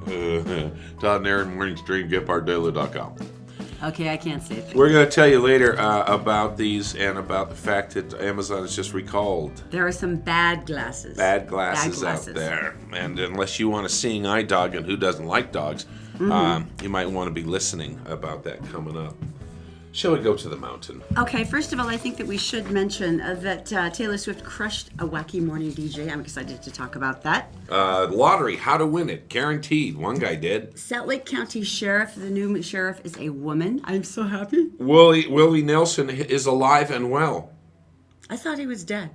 Todd and Erin morning stream, getpartdaily.com. Okay, I can't say it. We're going to tell you later about these and about the fact that Amazon has just recalled. There are some bad glasses. Bad glasses out there. And unless you want a seeing eye dog, and who doesn't like dogs, you might want to be listening about that coming up. Shall we go to the mountain? Okay, first of all, I think that we should mention that Taylor Swift crushed a wacky morning DJ. I'm excited to talk about that. Lottery, how to win it. Guaranteed. One guy did. Salt Lake County Sheriff, the new sheriff, is a woman. I'm so happy. Willie Nelson is alive and well. I thought he was dead.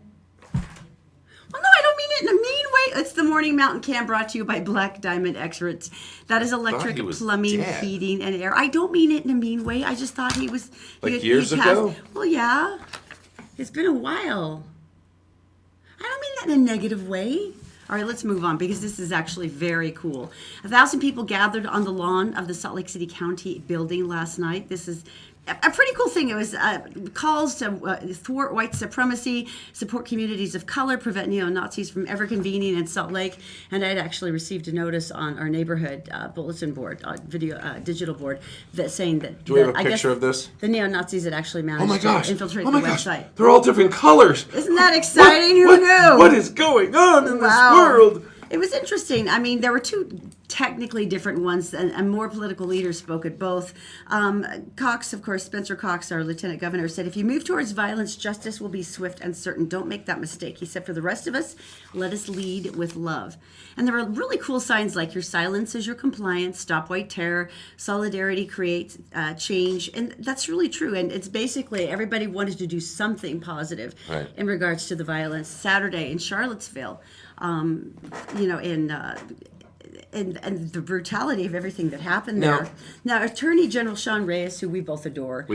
Well, no, I don't mean it in a mean way. It's the Morning Mountain Cam brought to you by Black Diamond Experts. That is electric plumbing, dead. heating, and air. I don't mean it in a mean way. I just thought he was... Like years ago? Well, yeah. It's been a while. I don't mean that in a negative way. All right, let's move on because this is actually very cool. 1,000 people gathered on the lawn of the Salt Lake City County building last night. This is a pretty cool thing. It was calls to thwart white supremacy, support communities of color, prevent neo-Nazis from ever convening in Salt Lake. And I had actually received a notice on our neighborhood bulletin board, digital board, that saying that... Do we have a picture of this? The neo-Nazis had actually managed to infiltrate the website. They're all different colors. Isn't that exciting? Who knew? What is going on in this world? It was interesting. I mean, there were two technically different ones, and more political leaders spoke at both. Cox, of course, Spencer Cox, our lieutenant governor, said, if you move towards violence, justice will be swift and certain. Don't make that mistake. He said, for the rest of us, let us lead with love. And there were really cool signs like your silence is your compliance, stop white terror, solidarity creates change. And that's really true. And it's basically everybody wanted to do something positive in regards to the violence. Saturday in Charlottesville, and the brutality of everything that happened there. Now, Attorney General Sean Reyes, who we both adore,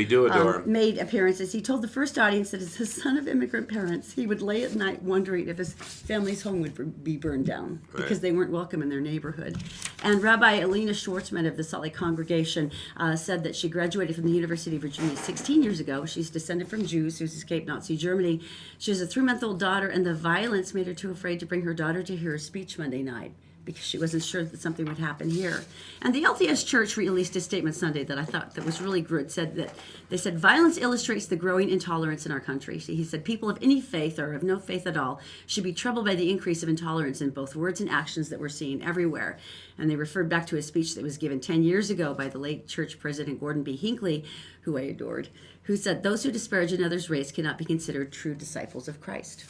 made appearances. He told the first audience that as a son of immigrant parents, he would lay at night wondering if his family's home would be burned down because they weren't welcome in their neighborhood. And Rabbi Elena Schwartzman of the Salt Lake congregation said that she graduated from the University of Virginia 16 years ago. She's descended from Jews who escaped Nazi Germany. She has a 3-month-old daughter, and the violence made her too afraid to bring her daughter to hear her speech Monday night, because she wasn't sure that something would happen here. And the LDS Church released a statement Sunday that I thought that was really good. They said, violence illustrates the growing intolerance in our country. He said, people of any faith or of no faith at all should be troubled by the increase of intolerance in both words and actions that we're seeing everywhere. And they referred back to a speech that was given 10 years ago by the late church president Gordon B. Hinckley, who I adored, who said, those who disparage another's race cannot be considered true disciples of Christ.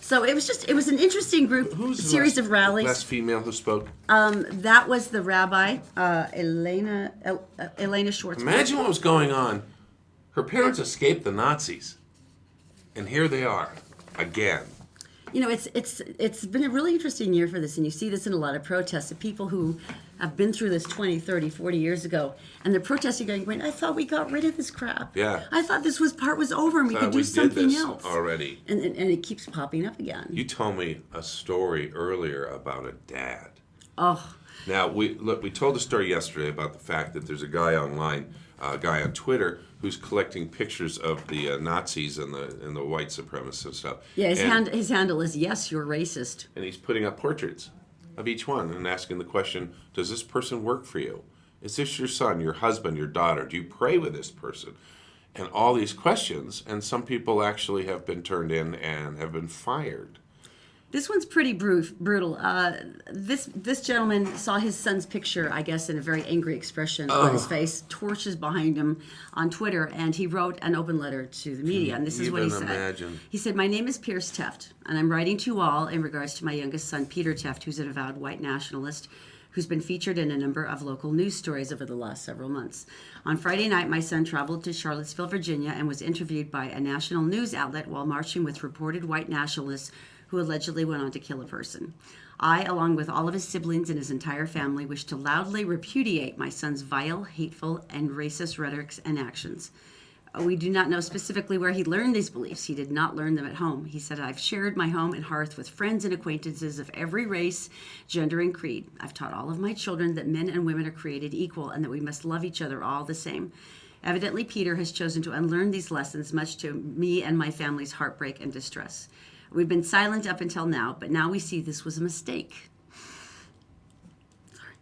So it was an interesting series of rallies. Last female who spoke? That was the rabbi, Elena Schwartzman. Imagine what was going on. Her parents escaped the Nazis, and here they are, again. You know, it's been a really interesting year for this, and you see this in a lot of protests of people who have been through this 20, 30, 40 years ago, and they're protesting going, I thought we got rid of this crap. Yeah. I thought this part was over and we could do something else. Already. And it keeps popping up again. You told me a story earlier about a dad. Oh. Now, we told a story yesterday about the fact that there's a guy online, a guy on Twitter, who's collecting pictures of the Nazis and the white supremacists and stuff. Yeah, his handle is, yes, you're racist. And he's putting up portraits of each one and asking the question, does this person work for you? Is this your son, your husband, your daughter? Do you pray with this person? And all these questions, and some people actually have been turned in and have been fired. This one's pretty brutal. This gentleman saw his son's picture, I guess, in a very angry expression on his face, torches behind him on Twitter, and he wrote an open letter to the media, and this is what he said. Imagine. He said, my name is Pierce Teft, and I'm writing to you all in regards to my youngest son, Peter Teft, who's an avowed white nationalist, who's been featured in a number of local news stories over the last several months. On Friday night, my son traveled to Charlottesville, Virginia, and was interviewed by a national news outlet while marching with reported white nationalists who allegedly went on to kill a person. I, along with all of his siblings and his entire family, wish to loudly repudiate my son's vile, hateful, and racist rhetorics and actions. We do not know specifically where he learned these beliefs. He did not learn them at home. He said, I've shared my home and hearth with friends and acquaintances of every race, gender, and creed. I've taught all of my children that men and women are created equal and that we must love each other all the same. Evidently, Peter has chosen to unlearn these lessons, much to me and my family's heartbreak and distress. We've been silent up until now, but now we see this was a mistake. Sorry.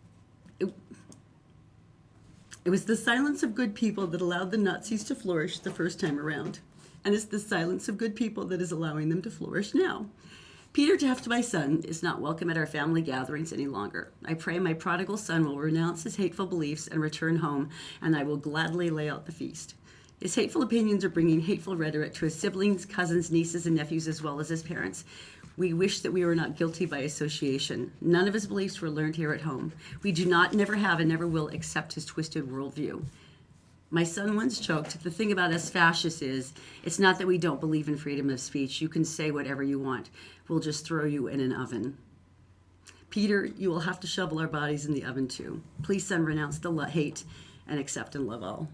It was the silence of good people that allowed the Nazis to flourish the first time around. And it's the silence of good people that is allowing them to flourish now. Peter Taft, my son, is not welcome at our family gatherings any longer. I pray my prodigal son will renounce his hateful beliefs and return home, and I will gladly lay out the feast. His hateful opinions are bringing hateful rhetoric to his siblings, cousins, nieces, and nephews, as well as his parents. We wish that we were not guilty by association. None of his beliefs were learned here at home. We do not, never have, and never will accept his twisted worldview. My son once joked, the thing about us fascists is, it's not that we don't believe in freedom of speech. You can say whatever you want. We'll just throw you in an oven. Peter, you will have to shovel our bodies in the oven too. Please, son, renounce the hate and accept and love all.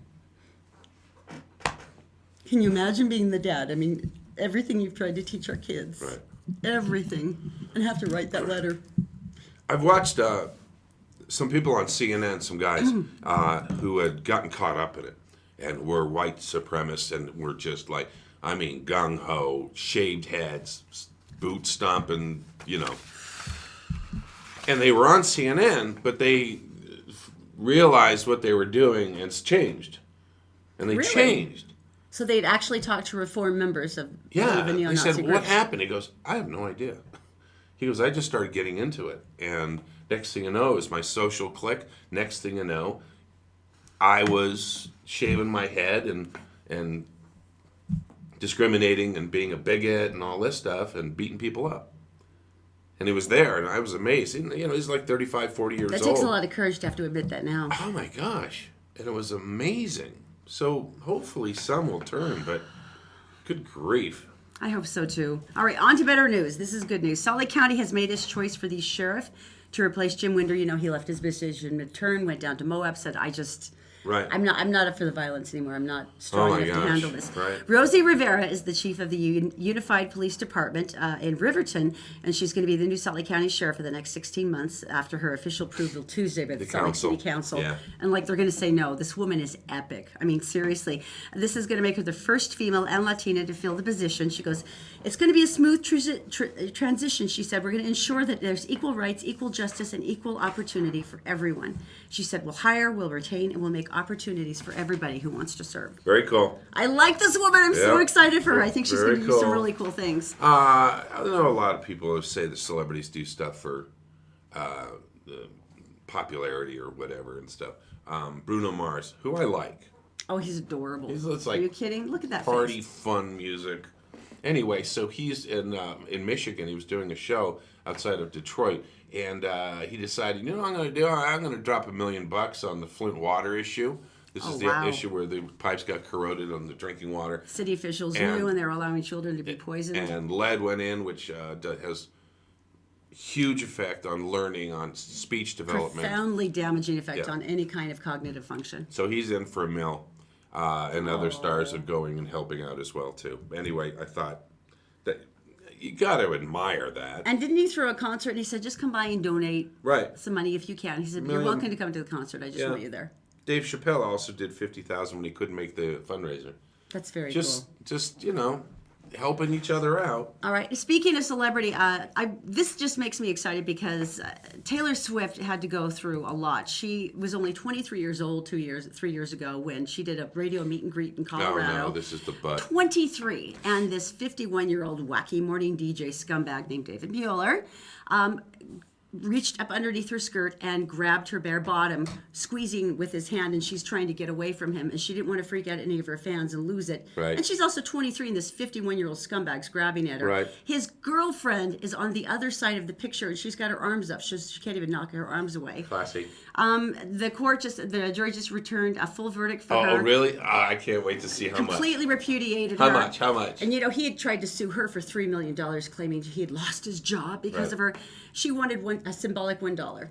Can you imagine being the dad? I mean, everything you've tried to teach our kids. Right. Everything. And have to write that letter. I've watched some people on CNN, some guys who had gotten caught up in it and were white supremacists and were just like, I mean, gung-ho, shaved heads, boot stomping, you know. And they were on CNN, but they realized what they were doing and it's changed. And they Really? Changed. So they'd actually talked to reform members of Yeah. the They neo-Nazi said, groups. what happened? He goes, I have no idea. He goes, I just started getting into it. And next thing you know, is my social clique. Next thing you know, I was shaving my head and discriminating and being a bigot and all this stuff and beating people up. And he was there, and I was amazed. And, you know, he's like 35, 40 years old. That takes a lot of courage to have to admit that now. Oh, my gosh. And it was amazing. So hopefully some will turn, but good grief. I hope so, too. All right, on to better news. This is good news. Salt Lake County has made its choice for the sheriff to replace Jim Winder. You know, he left his position mid-term, went down to Moab, said, Right. I'm not up for the violence anymore. I'm not strong enough to handle this. Right. Rosie Rivera is the chief of the Unified Police Department in Riverton, and she's going to be the new Salt Lake County sheriff for the next 16 months after her official approval Tuesday by the Salt Lake City Council. Yeah. And they're going to say no. This woman is epic. I mean, seriously. This is going to make her the first female and Latina to fill the position. She goes, it's going to be a smooth transition, she said. We're going to ensure that there's equal rights, equal justice, and equal opportunity for everyone. She said, we'll hire, we'll retain, and we'll make opportunities for everybody who wants to serve. Very cool. I like this woman. I'm so excited for her. I think she's Very going to do some cool. really cool things. I know a lot of people who say the celebrities do stuff for popularity or whatever and stuff. Bruno Mars, who I like. Oh, he's adorable. It's like Are you kidding? Look at that party, face. fun music. Anyway, so he's in Michigan. He was doing a show outside of Detroit, and he decided, you know what I'm going to do? I'm going to drop $1 million on the Flint water issue. This is the issue where the pipes got corroded on the drinking water. City officials knew, and they're allowing children to be poisoned. And lead went in, which has huge effect on learning, on speech development. Profoundly damaging effect on any kind of cognitive function. So he's in for $1 million. And other stars are going and helping out as well, too. Anyway, I thought that you got to admire that. And didn't he throw a concert and he said, just come by and donate some money if you can. He said, you're welcome to come to the concert. I just want you there. Dave Chappelle also did $50,000 when he couldn't make the fundraiser. That's very cool. Just, you know, helping each other out. All right. Speaking of celebrity, this just makes me excited because Taylor Swift had to go through a lot. She was only 23 years old 3 years ago when she did a radio meet and greet in Colorado. No, this is the butt. 23. And this 51-year-old wacky morning DJ scumbag named David Mueller reached up underneath her skirt and grabbed her bare bottom, squeezing with his hand, and she's trying to get away from him, and she didn't want to freak out any of her fans and lose it. Right. And she's also 23, and this 51-year-old scumbag's grabbing at her. Right. His girlfriend is on the other side of the picture, and she's got her arms up. She can't even knock her arms away. Classy. The jury just returned a full verdict for her. Oh, really? I can't wait to see how much. Completely repudiated How her. How much? And, you know, he had tried to sue her for $3 million, claiming he had lost his job because of her. She wanted a symbolic $1.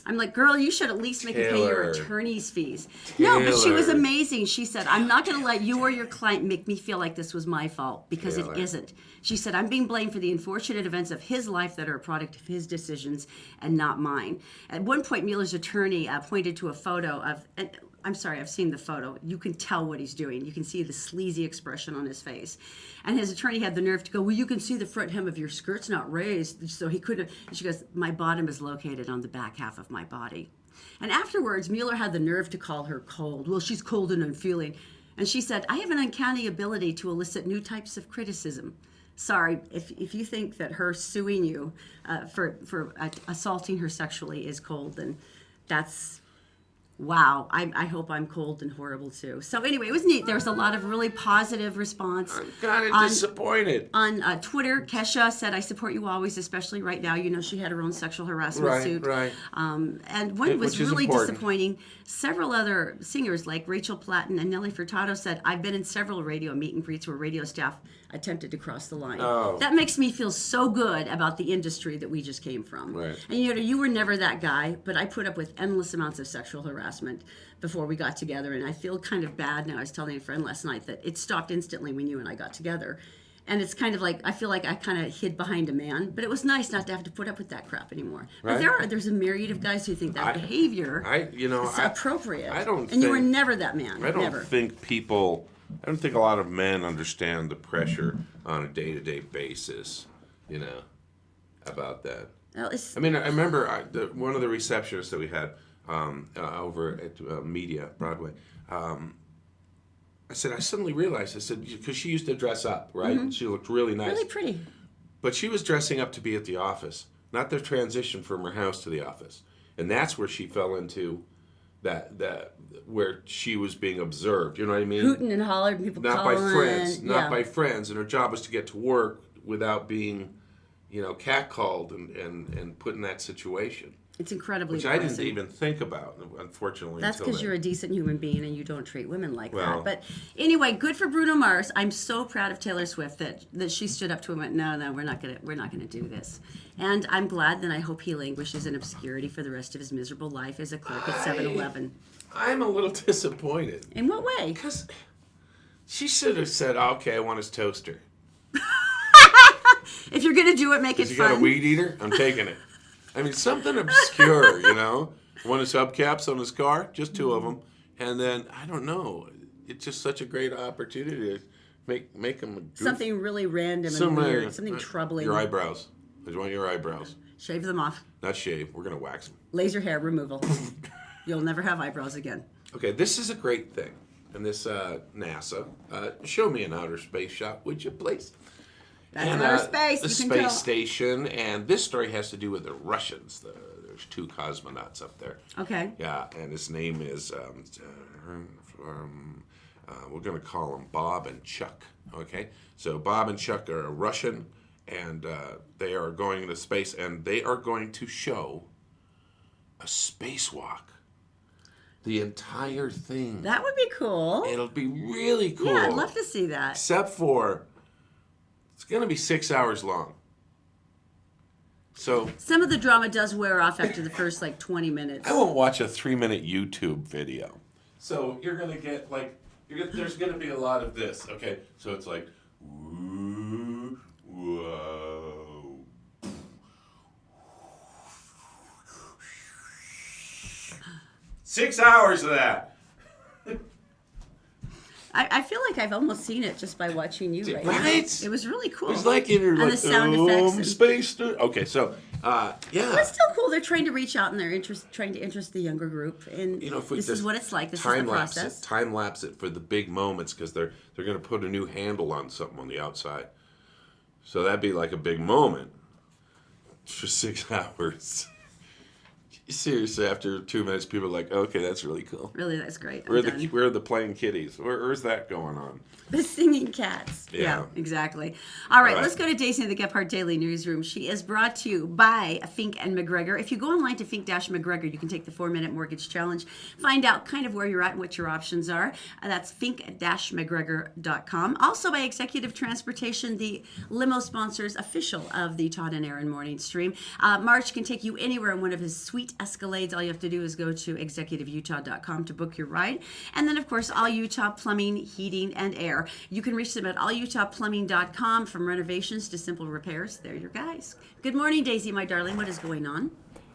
I'm like, girl, you should at least make me pay your attorney's fees. No, but she was amazing. She said, I'm not going to let you or your client make me feel like this was my fault, because it isn't. She said, I'm being blamed for the unfortunate events of his life that are a product of his decisions and not mine. At one point, Mueller's attorney pointed to a photo of... I'm sorry, I've seen the photo. You can tell what he's doing. You can see the sleazy expression on his face. And his attorney had the nerve to go, well, you can see the front hem of your skirt's not raised, so he couldn't. And she goes, my bottom is located on the back half of my body. And afterwards, Mueller had the nerve to call her cold. Well, she's cold and unfeeling. And she said, I have an uncanny ability to elicit new types of criticism. Sorry, if you think that her suing you for assaulting her sexually is cold, then that's... Wow, I hope I'm cold and horrible too. So anyway, it was neat. There was a lot of really positive response. I'm kind of disappointed. On Twitter, Kesha said, I support you always, especially right now. You know, she had her own sexual harassment suit. Right. And one was really disappointing. Several other singers like Rachel Platten and Nelly Furtado said, I've been in several radio meet and greets where radio staff attempted to cross the line. Oh. That makes me feel so good about the industry that we just came from. Right. And you were never that guy, but I put up with endless amounts of sexual harassment before we got together, and I feel kind of bad now. I was telling a friend last night that it stopped instantly when you and I got together. And it's kind of like, I feel like I kind of hid behind a man, but it was nice not to have to put up with that crap anymore. Right. But there's a myriad of guys who think that behavior is appropriate. And you were never that man. I don't think a lot of men understand the pressure on a day-to-day basis, about that. Well, I remember one of the receptionists that we had over at Media, Broadway, I said, I suddenly realized, because she used to dress up, right? Mm-hmm. She looked really nice. Really pretty. But she was dressing up to be at the office, not the transition from her house to the office. And that's where she fell into that where she was being observed, you know what I mean? Hooting and hollering, people not calling. Not by friends. And her job was to get to work without being, catcalled and put in that situation. It's incredibly Which I didn't even think about, unfortunately. That's because you're a decent human being and you don't treat women like well, that. But anyway, good for Bruno Mars. I'm so proud of Taylor Swift that she stood up to him and went, no, we're not gonna do this. And I'm glad, and I hope he languishes in obscurity for the rest of his miserable life as a clerk at 7-Eleven. I'm a little disappointed. In what way? Because she should have said, okay, I want his toaster. If you're gonna do it, make it fun. You got a weed eater? I'm taking it. I mean, something obscure, One of his hubcaps on his car, just 2 of them. And then, I don't know, it's just such a great opportunity to make him a goof. Something really random and weird, something troubling. Your eyebrows. I just want your eyebrows. Shave them off. Not shave, we're going to wax them. Laser hair removal. You'll never have eyebrows again. Okay, this is a great thing. And this NASA, show me an outer space shot, would you please? That's outer space. The space station, and this story has to do with the Russians. There's 2 cosmonauts up there. Okay. Yeah, and his name is, we're going to call them Bob and Chuck. Okay, so Bob and Chuck are Russian, and they are going into space, and they are going to show a spacewalk. The entire thing. That would be cool. It'll be really cool. Yeah, I'd love to see that. Except for, it's going to be 6 hours long. So some of the drama does wear off after the first 20 minutes. I won't watch a 3-minute YouTube video. So you're going to get there's going to be a lot of this. Okay, so it's like, whoa. 6 hours of that. I feel like I've almost seen it just by watching you right now. It was really cool. It's like in the sound effects. Space. Okay, so yeah. Well, it's still cool. They're trying to reach out and they're trying to interest the younger group. And this is what it's like. This is the process. Time lapse it for the big moments because they're going to put a new handle on something on the outside. So that'd be like a big moment for 6 hours. Seriously, after 2 minutes, people are like, okay, that's really cool. Really, that's great. Where are the playing kitties? Where's that going on? The singing cats. Yeah, exactly. All right, let's go to Daisy in the Gephardt Daily Newsroom. She is brought to you by Fink and McGregor. If you go online to Fink-McGregor, you can take the 4-minute mortgage challenge. Find out kind of where you're at and what your options are. That's Fink-McGregor.com. Also by Executive Transportation, the limo sponsors official of the Todd and Erin morning stream. March can take you anywhere in one of his sweet Escalades. All you have to do is go to executiveutah.com to book your ride. And then, of course, All Utah Plumbing, Heating, and Air. You can reach them at allutahplumbing.com. From renovations to simple repairs. They're your guys. Good morning, Daisy, my darling. What is going on?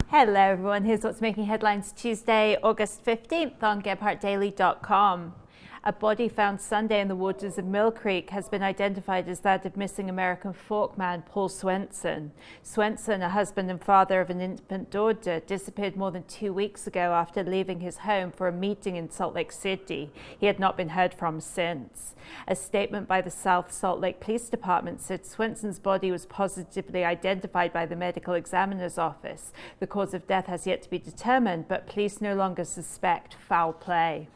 Hello, everyone. Here's what's making headlines Tuesday, August 15th on GepHardtDaily.com. A body found Sunday in the waters of Mill Creek has been identified as that of missing American folk man Paul Swenson. Swenson, a husband and father of an infant daughter, disappeared more than 2 weeks ago after leaving his home for a meeting in Salt Lake City. He had not been heard from since. A statement by the South Salt Lake Police Department said Swenson's body was positively identified by the medical examiner's office. The cause of death has yet to be determined, but police no longer suspect foul play.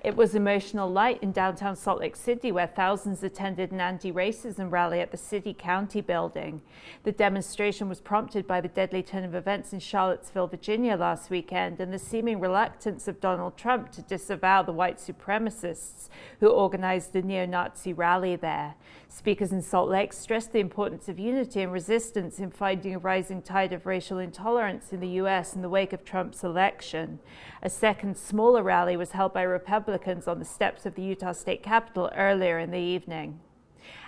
It was emotional light in downtown Salt Lake City, where thousands attended an anti-racism rally at the City County building. The demonstration was prompted by the deadly turn of events in Charlottesville, Virginia last weekend, and the seeming reluctance of Donald Trump to disavow the white supremacists who organized the neo-Nazi rally there. Speakers in Salt Lake stressed the importance of unity and resistance in fighting a rising tide of racial intolerance in the U.S. in the wake of Trump's election. A second, smaller rally was held by Republicans on the steps of the Utah State Capitol earlier in the evening.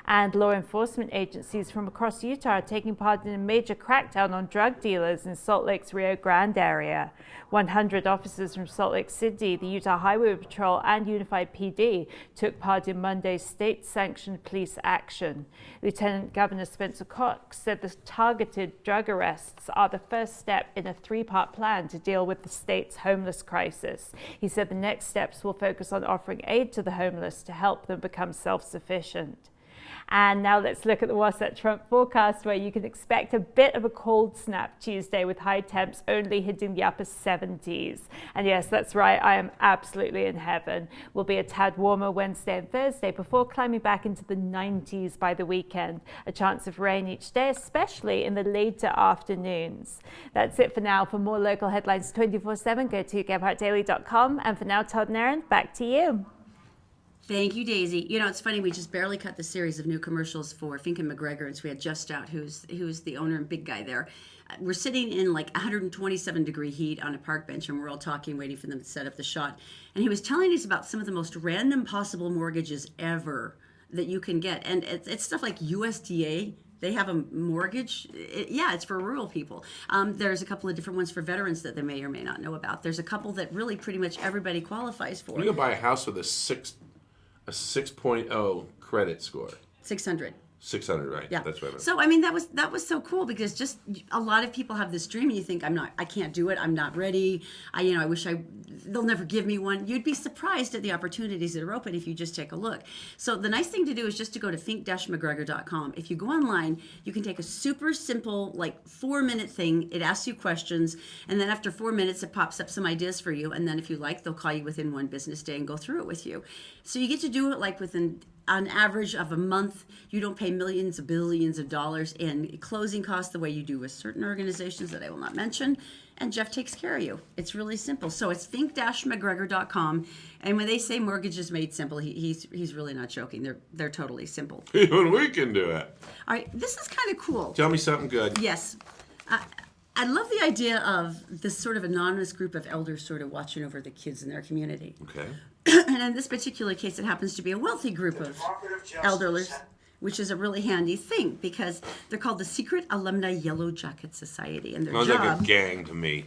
And law enforcement agencies from across Utah are taking part in a major crackdown on drug dealers in Salt Lake's Rio Grande area. 100 officers from Salt Lake City, the Utah Highway Patrol, and Unified PD took part in Monday's state-sanctioned police action. Lieutenant Governor Spencer Cox said the targeted drug arrests are the first step in a three-part plan to deal with the state's homeless crisis. He said the next steps will focus on offering aid to the homeless to help them become self-sufficient. And now let's look at the Wasatch Front forecast, where you can expect a bit of a cold snap Tuesday with high temps only hitting the upper 70s. And yes, that's right, I am absolutely in heaven. We'll be a tad warmer Wednesday and Thursday before climbing back into the 90s by the weekend. A chance of rain each day, especially in the later afternoons. That's it for now. For more local headlines 24/7, go to gebhardtdaily.com. And for now, Todd and Erin, back to you. Thank you, Daisy. You know, it's funny, we just barely cut the series of new commercials for Fink and McGregor, and so we had Jeff Stout, who's the owner and big guy there. We're sitting in like 127-degree heat on a park bench, and we're all talking, waiting for them to set up the shot. And he was telling us about some of the most random possible mortgages ever that you can get. And it's stuff like USDA. They have a mortgage. It's for rural people. There's a couple of different ones for veterans that they may or may not know about. There's a couple that really pretty much everybody qualifies for. You can buy a house with a 6.0 credit score. 600. 600, right? Yeah. That's what I meant. So I mean, that was so cool, because just a lot of people have this dream, and you think, I can't do it. I'm not ready. I wish they'll never give me one. You'd be surprised at the opportunities that are open if you just take a look. So the nice thing to do is just to go to think-mcgregor.com. If you go online, you can take a super simple, like 4-minute thing. It asks you questions, and then after 4 minutes, it pops up some ideas for you. And then if you like, they'll call you within one business day and go through it with you. So you get to do it like within on average of a month. You don't pay millions of billions of dollars in closing costs the way you do with certain organizations that I will not mention. And Jeff takes care of you. It's really simple. So it's think-mcgregor.com. And when they say mortgages made simple, he's really not joking. They're totally simple. Even we can do it. All right, this is kind of cool. Tell me something good. Yes. I love the idea of this sort of anonymous group of elders sort of watching over the kids in their community. Okay. And in this particular case, it happens to be a wealthy group of elderly, which is a really handy thing, because they're called the Secret Alumni Yellow Jacket Society. And Sounds like a gang to me.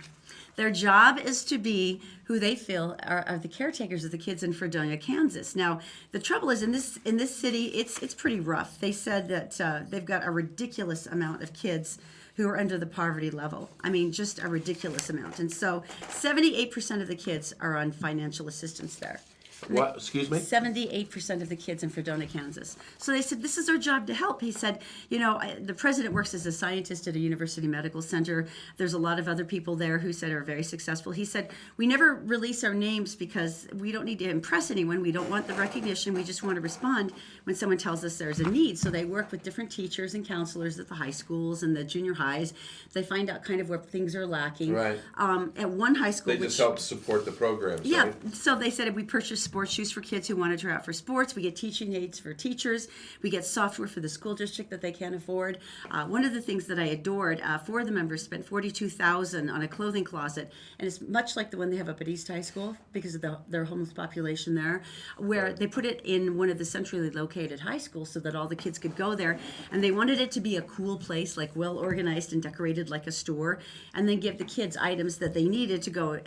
Their job is to be who they feel are the caretakers of the kids in Fredonia, Kansas. Now, the trouble is in this city, it's pretty rough. They said that they've got a ridiculous amount of kids who are under the poverty level. I mean, just a ridiculous amount. And so 78% of the kids are on financial assistance there. What? Excuse me? 78% of the kids in Fredonia, Kansas. So they said, this is our job to help. He said, the president works as a scientist at a university medical center. There's a lot of other people there who said are very successful. He said, we never release our names because we don't need to impress anyone. We don't want the recognition. We just want to respond when someone tells us there's a need. So they work with different teachers and counselors at the high schools and the junior highs. They find out kind of where things are lacking. Right. At one high school, they just help support the programs. Yeah. Right? So they said we purchase sports shoes for kids who want to try out for sports. We get teaching aids for teachers. We get software for the school district that they can't afford. One of the things that I adored, 4 of the members spent $42,000 on a clothing closet, and it's much like the one they have up at East High School because of their homeless population there, where they put it in one of the centrally located high schools so that all the kids could go there. And they wanted it to be a cool place, like well organized and decorated like a store, and then give the kids items that they needed to go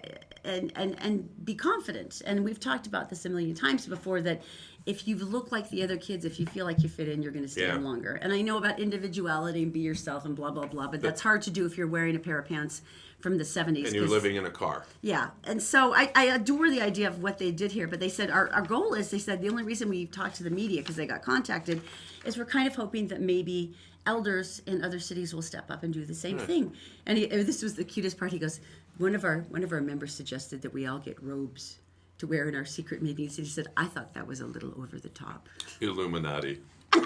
and be confident. And we've talked about this a million times before, that if you look like the other kids, if you feel like you fit in, you're going to stay in longer. And I know about individuality and be yourself and blah, blah, blah, but that's hard to do if you're wearing a pair of pants from the 70s. And you're living in a car. Yeah. And so I adore the idea of what they did here. But they said our goal is, they said, the only reason we talked to the media, because they got contacted, is we're kind of hoping that maybe elders in other cities will step up and do the same thing. And this was the cutest part. He goes, one of our members suggested that we all get robes to wear in our secret meetings. And he said, I thought that was a little over the top. Illuminati. I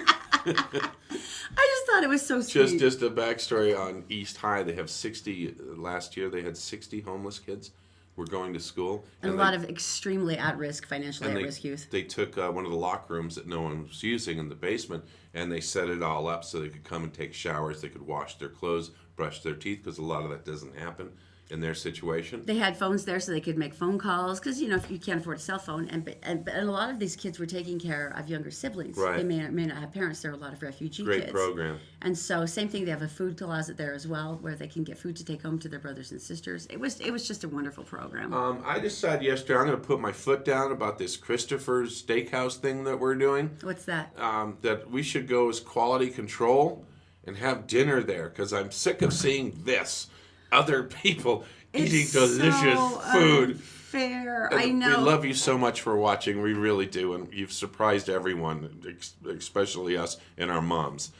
just thought it was so sweet. Just a backstory on East High. They have 60, last year they had 60 homeless kids were going to school. And a lot of extremely at-risk, financially at-risk youth. They took one of the locker rooms that no one was using in the basement, and they set it all up so they could come and take showers. They could wash their clothes, brush their teeth, because a lot of that doesn't happen in their situation. They had phones there so they could make phone calls, because if you can't afford a cell phone, and a lot of these kids were taking care of younger siblings. Right. They may not have parents. There are a lot of refugee Great kids. program. And so same thing. They have a food closet there as well, where they can get food to take home to their brothers and sisters. It was just a wonderful program. I decided yesterday I'm going to put my foot down about this Christopher's Steakhouse thing that we're doing. What's that? That we should go as quality control and have dinner there, because I'm sick of seeing this. Other people eating delicious food. Unfair. And I know. We love you so much for watching. We really do. And you've surprised everyone, especially us and our moms.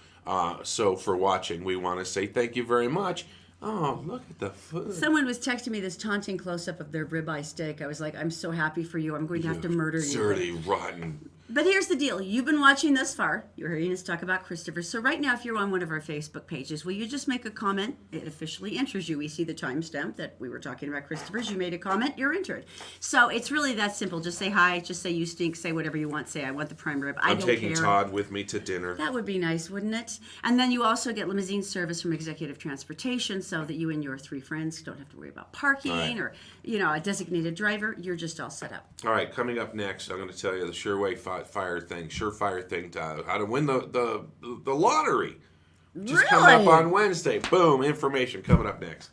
So for watching, we want to say thank you very much. Oh, look at the food. Someone was texting me this taunting close-up of their ribeye steak. I was like, I'm so happy for you. I'm going to have to murder you. Dirty, rotten. But here's the deal. You've been watching thus far. You're hearing us talk about Christopher. So right now, if you're on one of our Facebook pages, will you just make a comment? It officially enters you. We see the timestamp that we were talking about Christopher's. You made a comment, you're entered. So it's really that simple. Just say hi. Just say you stink. Say whatever you want. Say I want the prime rib. I don't care. I'm taking Todd with me to dinner. That would be nice, wouldn't it? And then you also get limousine service from Executive Transportation, so that you and your 3 friends don't have to worry about parking or a designated driver. You're just all set up. All right, coming up next, I'm going to tell you the surefire thing to how to win the lottery. Just coming up on Wednesday. Boom, information coming up next.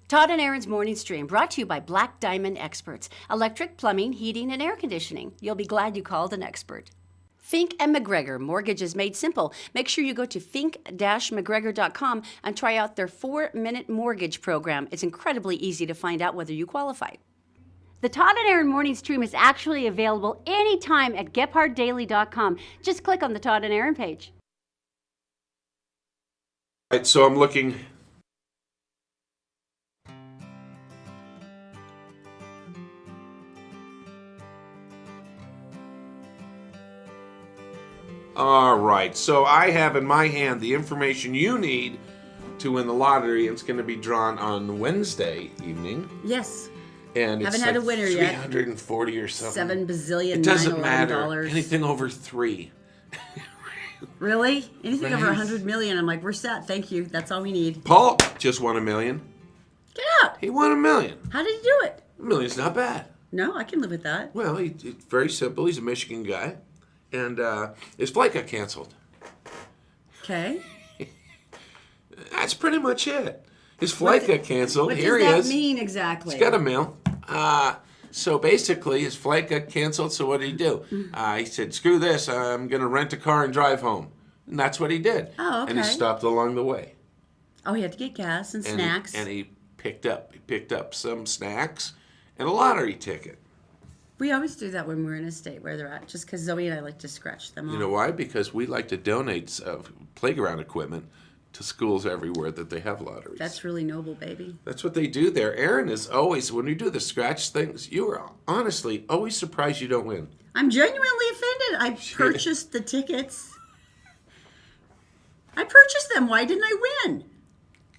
Todd and Erin's Morning Stream, brought to you by Black Diamond Experts. Electric, plumbing, heating, and air conditioning. You'll be glad you called an expert. Fink and McGregor, mortgages made simple. Make sure you go to fink-mcgregor.com and try out their 4-minute mortgage program. It's incredibly easy to find out whether you qualify. The Todd and Erin Morning Stream is actually available anytime at gephardtdaily.com. Just click on the Todd and Erin page. All right, so I'm looking. All right, so I have in my hand the information you need to win the lottery. It's going to be drawn on Wednesday evening. Yes. And haven't it's had like a winner yet. 340 or something. $7 bazillion. It doesn't matter. Anything over 3. Really? Anything over 100 million? I'm like, we're set. Thank you. That's all we need. Paul just won $1 million. Get out. He won $1 million. How did he do it? $1 million's not bad. No, I can live with that. Well, it's very simple. He's a Michigan guy, and his flight got canceled. Okay. That's pretty much it. His flight got canceled. What Here does he that is. mean exactly? He's got a mail. So basically, his flight got canceled, so what did he do? He said, screw this, I'm going to rent a car and drive home. And that's what he did. Oh, okay. And he stopped along the way. Oh, he had to get gas and snacks. And he picked up some snacks and a lottery ticket. We always do that when we're in a state where they're at, just because Zoe and I like to scratch them off. You know why? Because we like to donate playground equipment to schools everywhere that they have lotteries. That's really noble, baby. That's what they do there. Erin is always, when we do the scratch things, you are honestly always surprised you don't win. I'm genuinely offended. I purchased the tickets. I purchased them. Why didn't I win?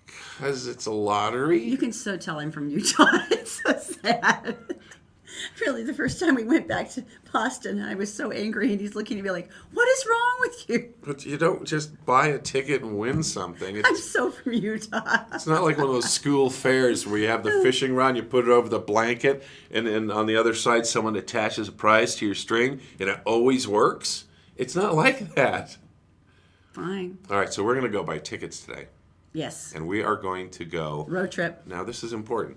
Because it's a lottery. You can so tell I'm from Utah. It's so sad. Really, the first time we went back to Boston, I was so angry, and he's looking at me like, what is wrong with you? But you don't just buy a ticket and win something. I'm so from Utah. It's not like one of those school fairs where you have the fishing rod, you put it over the blanket, and then on the other side someone attaches a prize to your string, and it always works. It's not like that. Fine. All right, so we're going to go buy tickets today. Yes. And we are going to go. Road trip. Now, this is important.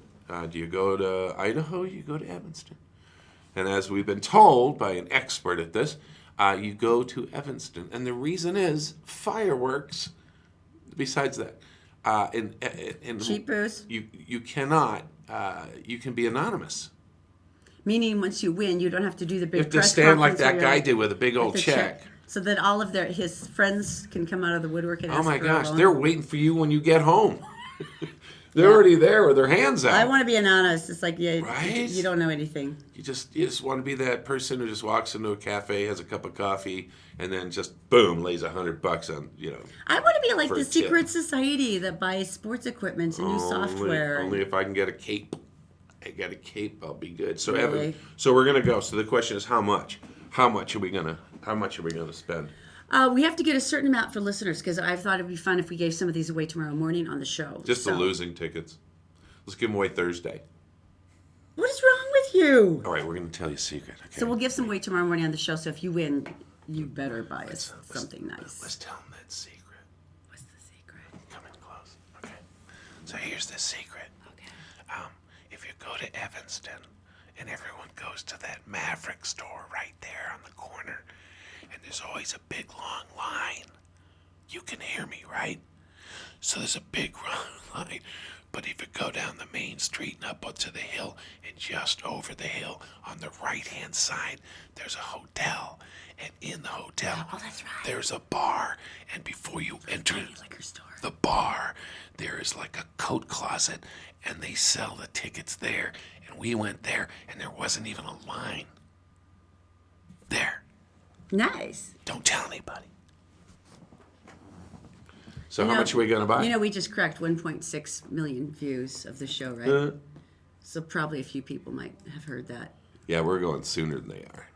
Do you go to Idaho? You go to Evanston. And as we've been told by an expert at this, you go to Evanston. And the reason is fireworks. Besides that, cheap booze. You cannot. You can be anonymous. Meaning, once you win, you don't have to do the big. You have to stand like that guy did with a big old check. So that all of his friends can come out of the woodwork and ask for a loan. Oh my gosh, they're waiting for you when you get home. They're already there with their hands out. I want to be anonymous. It's like, right? You don't know anything. You just want to be that person who just walks into a cafe, has a cup of coffee, and then just boom, lays $100 on, I want to be like the secret society that buys sports equipment and new software. Only if I can get a cape. I get a cape, I'll be good. So really? Evan, so we're gonna go. So the question is, how much? How much are we gonna spend? We have to get a certain amount for listeners because I thought it'd be fun if we gave some of these away tomorrow morning on the show. Just the losing tickets. Let's give them away Thursday. What is wrong with you? All right, we're going to tell you a secret. Okay? So we'll give some away tomorrow morning on the show. So if you win, you better buy us something nice. Let's tell them that secret. What's the secret? Come in close. Okay. So here's the secret. Okay. If you go to Evanston and everyone goes to that Maverick store right there on the corner, and there's always a big long line. You can hear me, right? So there's a big long line. But if you go down the main street and up onto the hill, and just over the hill on the right-hand side, there's a hotel. And in the hotel, that's right, there's a bar. And before you enter liquor store. The bar, there is like a coat closet, and they sell the tickets there. And we went there, and there wasn't even a line. There. Nice. Don't tell anybody. So how much are we going to buy? We just cracked 1.6 million views of the show, right? So probably a few people might have heard that. Yeah, we're going sooner than they are.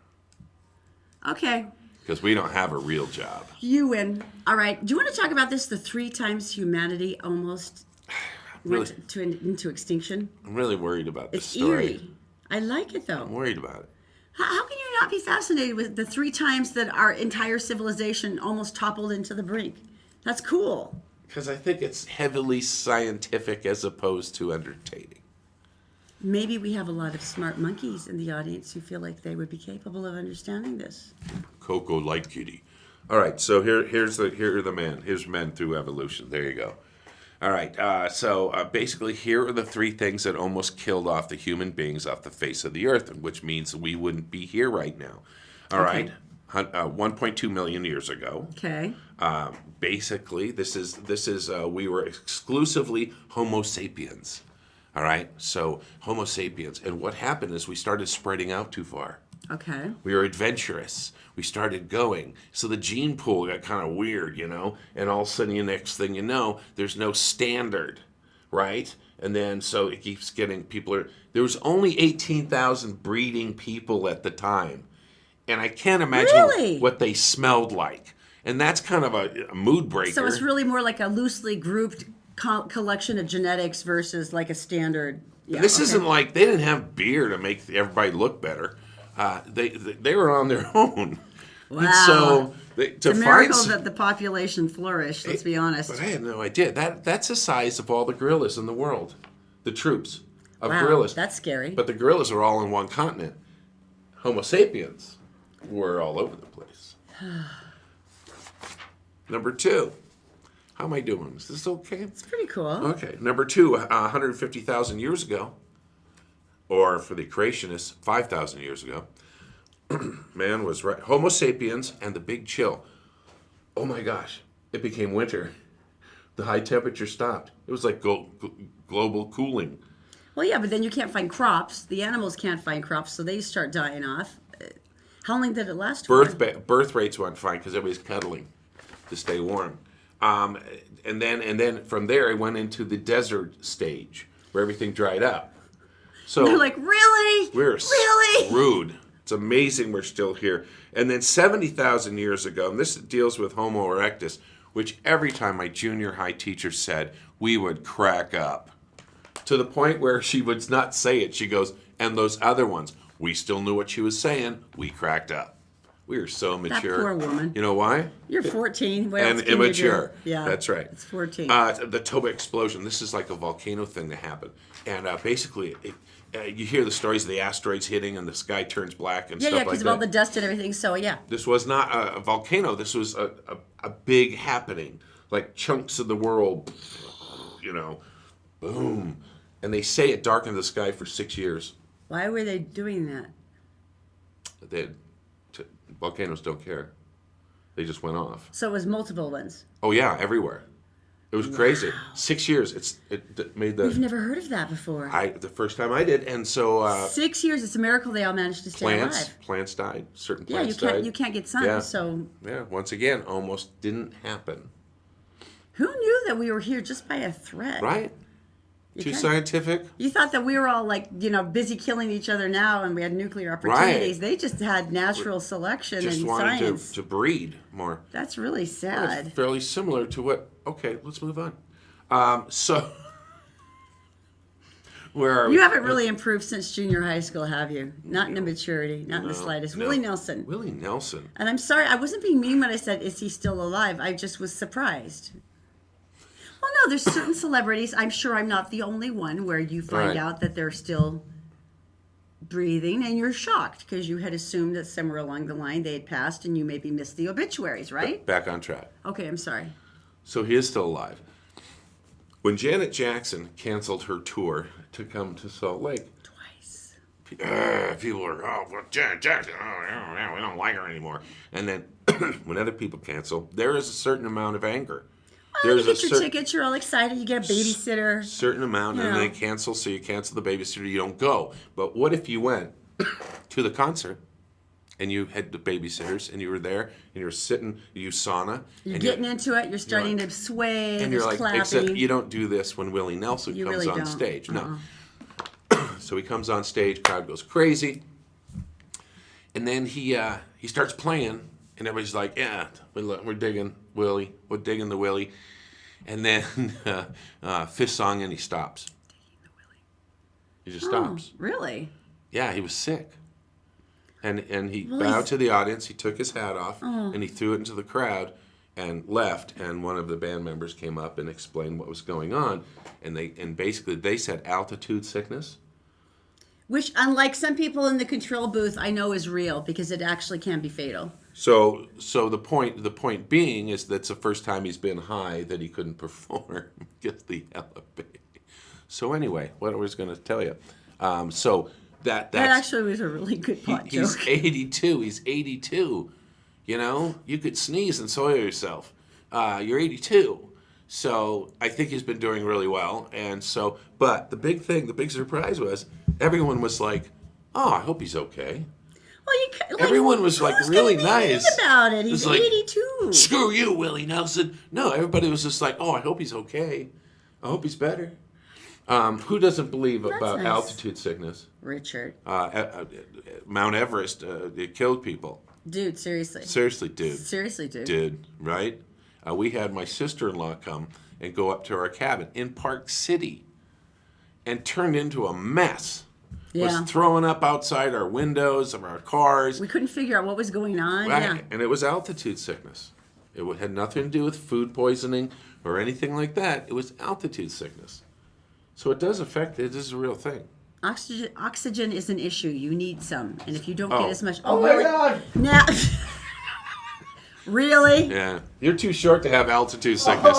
Okay. Because we don't have a real job. You win. All right. Do you want to talk about this? The 3 times humanity almost went into extinction? I'm really worried about this story. It's eerie. I like it, though. I'm worried about it. How can you not be fascinated with the 3 times that our entire civilization almost toppled into the brink? That's cool. Because I think it's heavily scientific as opposed to entertaining. Maybe we have a lot of smart monkeys in the audience who feel like they would be capable of understanding this. Coco like kitty. All right, so here are the men. Here's men through evolution. There you go. All right, so basically here are the 3 things that almost killed off the human beings off the face of the earth, which means we wouldn't be here right now. All right, 1.2 million years ago. Okay. Basically, this is we were exclusively Homo sapiens. All right, so Homo sapiens, and what happened is we started spreading out too far. Okay. We were adventurous. We started going. So the gene pool got kind of weird, and all of a sudden, the next thing you know, there's no standard, right? And then so it keeps getting there was only 18,000 breeding people at the time. And I can't imagine what they smelled like. And that's kind of a mood breaker. So it's really more like a loosely grouped collection of genetics versus like a standard. Yeah, this isn't like they didn't have beer to make everybody look better. They were on their own. Wow. And so it's a miracle that the population flourished, let's be honest. But I had no idea. That's the size of all the gorillas in the world. The troops of wow, gorillas. That's scary. But the gorillas are all in one continent. Homo sapiens were all over the place. Number 2. How am I doing? Is this okay? It's pretty cool. Okay. Number 2, 150,000 years ago, or for the creationists, 5,000 years ago, man was right. Homo sapiens and the big chill. Oh my gosh. It became winter. The high temperature stopped. It was like global cooling. Well, yeah, but then you can't find crops. The animals can't find crops, so they start dying off. How long did it last for? Birth rates went fine because everybody's cuddling to stay warm. And then from there, it went into the desert stage where everything dried up. So they're like, really? We're screwed. It's amazing we're still here. And then 70,000 years ago, and this deals with Homo erectus, which every time my junior high teacher said, we would crack up. To the point where she would not say it. She goes, and those other ones. We still knew what she was saying. We cracked up. We are so mature. That poor woman. You know why? You're 14. What And else can immature. You do? Yeah. That's right. It's 14. The Toba explosion. This is like a volcano thing that happened. And basically, you hear the stories of the asteroids hitting and the sky turns black and stuff like that. Yeah, because of all the dust and everything. So, yeah. This was not a volcano. This was a big happening. Like chunks of the world, boom. And they say it darkened the sky for 6 years. Why were they doing that? Volcanoes don't care. They just went off. So it was multiple ones. Oh yeah, everywhere. It was crazy. 6 years. It made the. We've never heard of that before. The first time I did, and so. 6 years. It's a miracle they all managed to stay alive. Plants died. Certain plants died. Yeah, you can't get sun. Yeah. So. Yeah. Once again, almost didn't happen. Who knew that we were here just by a thread? Right. Too scientific. You thought that we were all busy killing each other now, and we had nuclear opportunities. Right. They just had natural selection just and wanted science. to breed more. That's really Well, sad. it's fairly similar to what. Okay, let's move on. So, where are we? You haven't really improved since junior high school, have you? Not in the maturity, not in the slightest. No. Willie Nelson. Willie Nelson. And I'm sorry, I wasn't being mean when I said, is he still alive? I just was surprised. Well, no, there's certain celebrities, I'm sure I'm not the only one, where you find out that they're still breathing and you're shocked because you had assumed that somewhere along the line they had passed and you maybe missed the obituaries, right? Back on track. Okay, I'm sorry. So he is still alive. When Janet Jackson canceled her tour to come to Salt Lake, Twice. people were, well, Janet Jackson, we don't like her anymore. And then when other people cancel, there is a certain amount of anger. Well, you get your tickets, you're all excited, you get a babysitter. Certain amount, and they cancel, so you cancel the babysitter, you don't go. But what if you went to the concert and you had the babysitters and you were there and you were sitting, you sauna. You're getting into it, you're starting to sway, and you're like, clapping. except you don't do this when Willie Nelson comes really on don't. stage. No. So he comes on stage, crowd goes crazy. And then he starts playing, and everybody's like, yeah, we're digging Willie. We're digging the Willie. And then fifth song, and he stops. He just stops. Really? Yeah, he was sick. And he bowed to the audience, he took his hat off, and he threw it into the crowd and left. And one of the band members came up and explained what was going on. And basically they said altitude sickness. Which, unlike some people in the control booth, I know is real because it actually can be fatal. So the point being is that's the first time he's been high that he couldn't perform because the elevator. So anyway, what I was going to tell you. That actually was a really good pot joke. He's 82. He's 82. You know, you could sneeze and soil yourself. You're 82. So I think he's been doing really well. And so, but the big surprise was everyone was like, "Oh, I hope he's okay." Well, everyone was like really nice about it. He's like, 82. Screw you, Willie Nelson. No, everybody was just like, "Oh, I hope he's okay. I hope he's better." Who doesn't believe about altitude sickness? Richard. Mount Everest, it killed people. Dude, seriously. Seriously, dude. Seriously, dude. Dude, right? We had my sister-in-law come and go up to our cabin in Park City and turned into a mess. Yeah. Was throwing up outside our windows of our cars. We couldn't figure out what was going on. Right. Yeah. And it was altitude sickness. It had nothing to do with food poisoning or anything like that. It was altitude sickness. So it does affect it. It is a real thing. Oxygen is an issue. You need some. And if you don't get as much... Oh my God! Now... Really? Yeah. You're too short to have altitude sickness.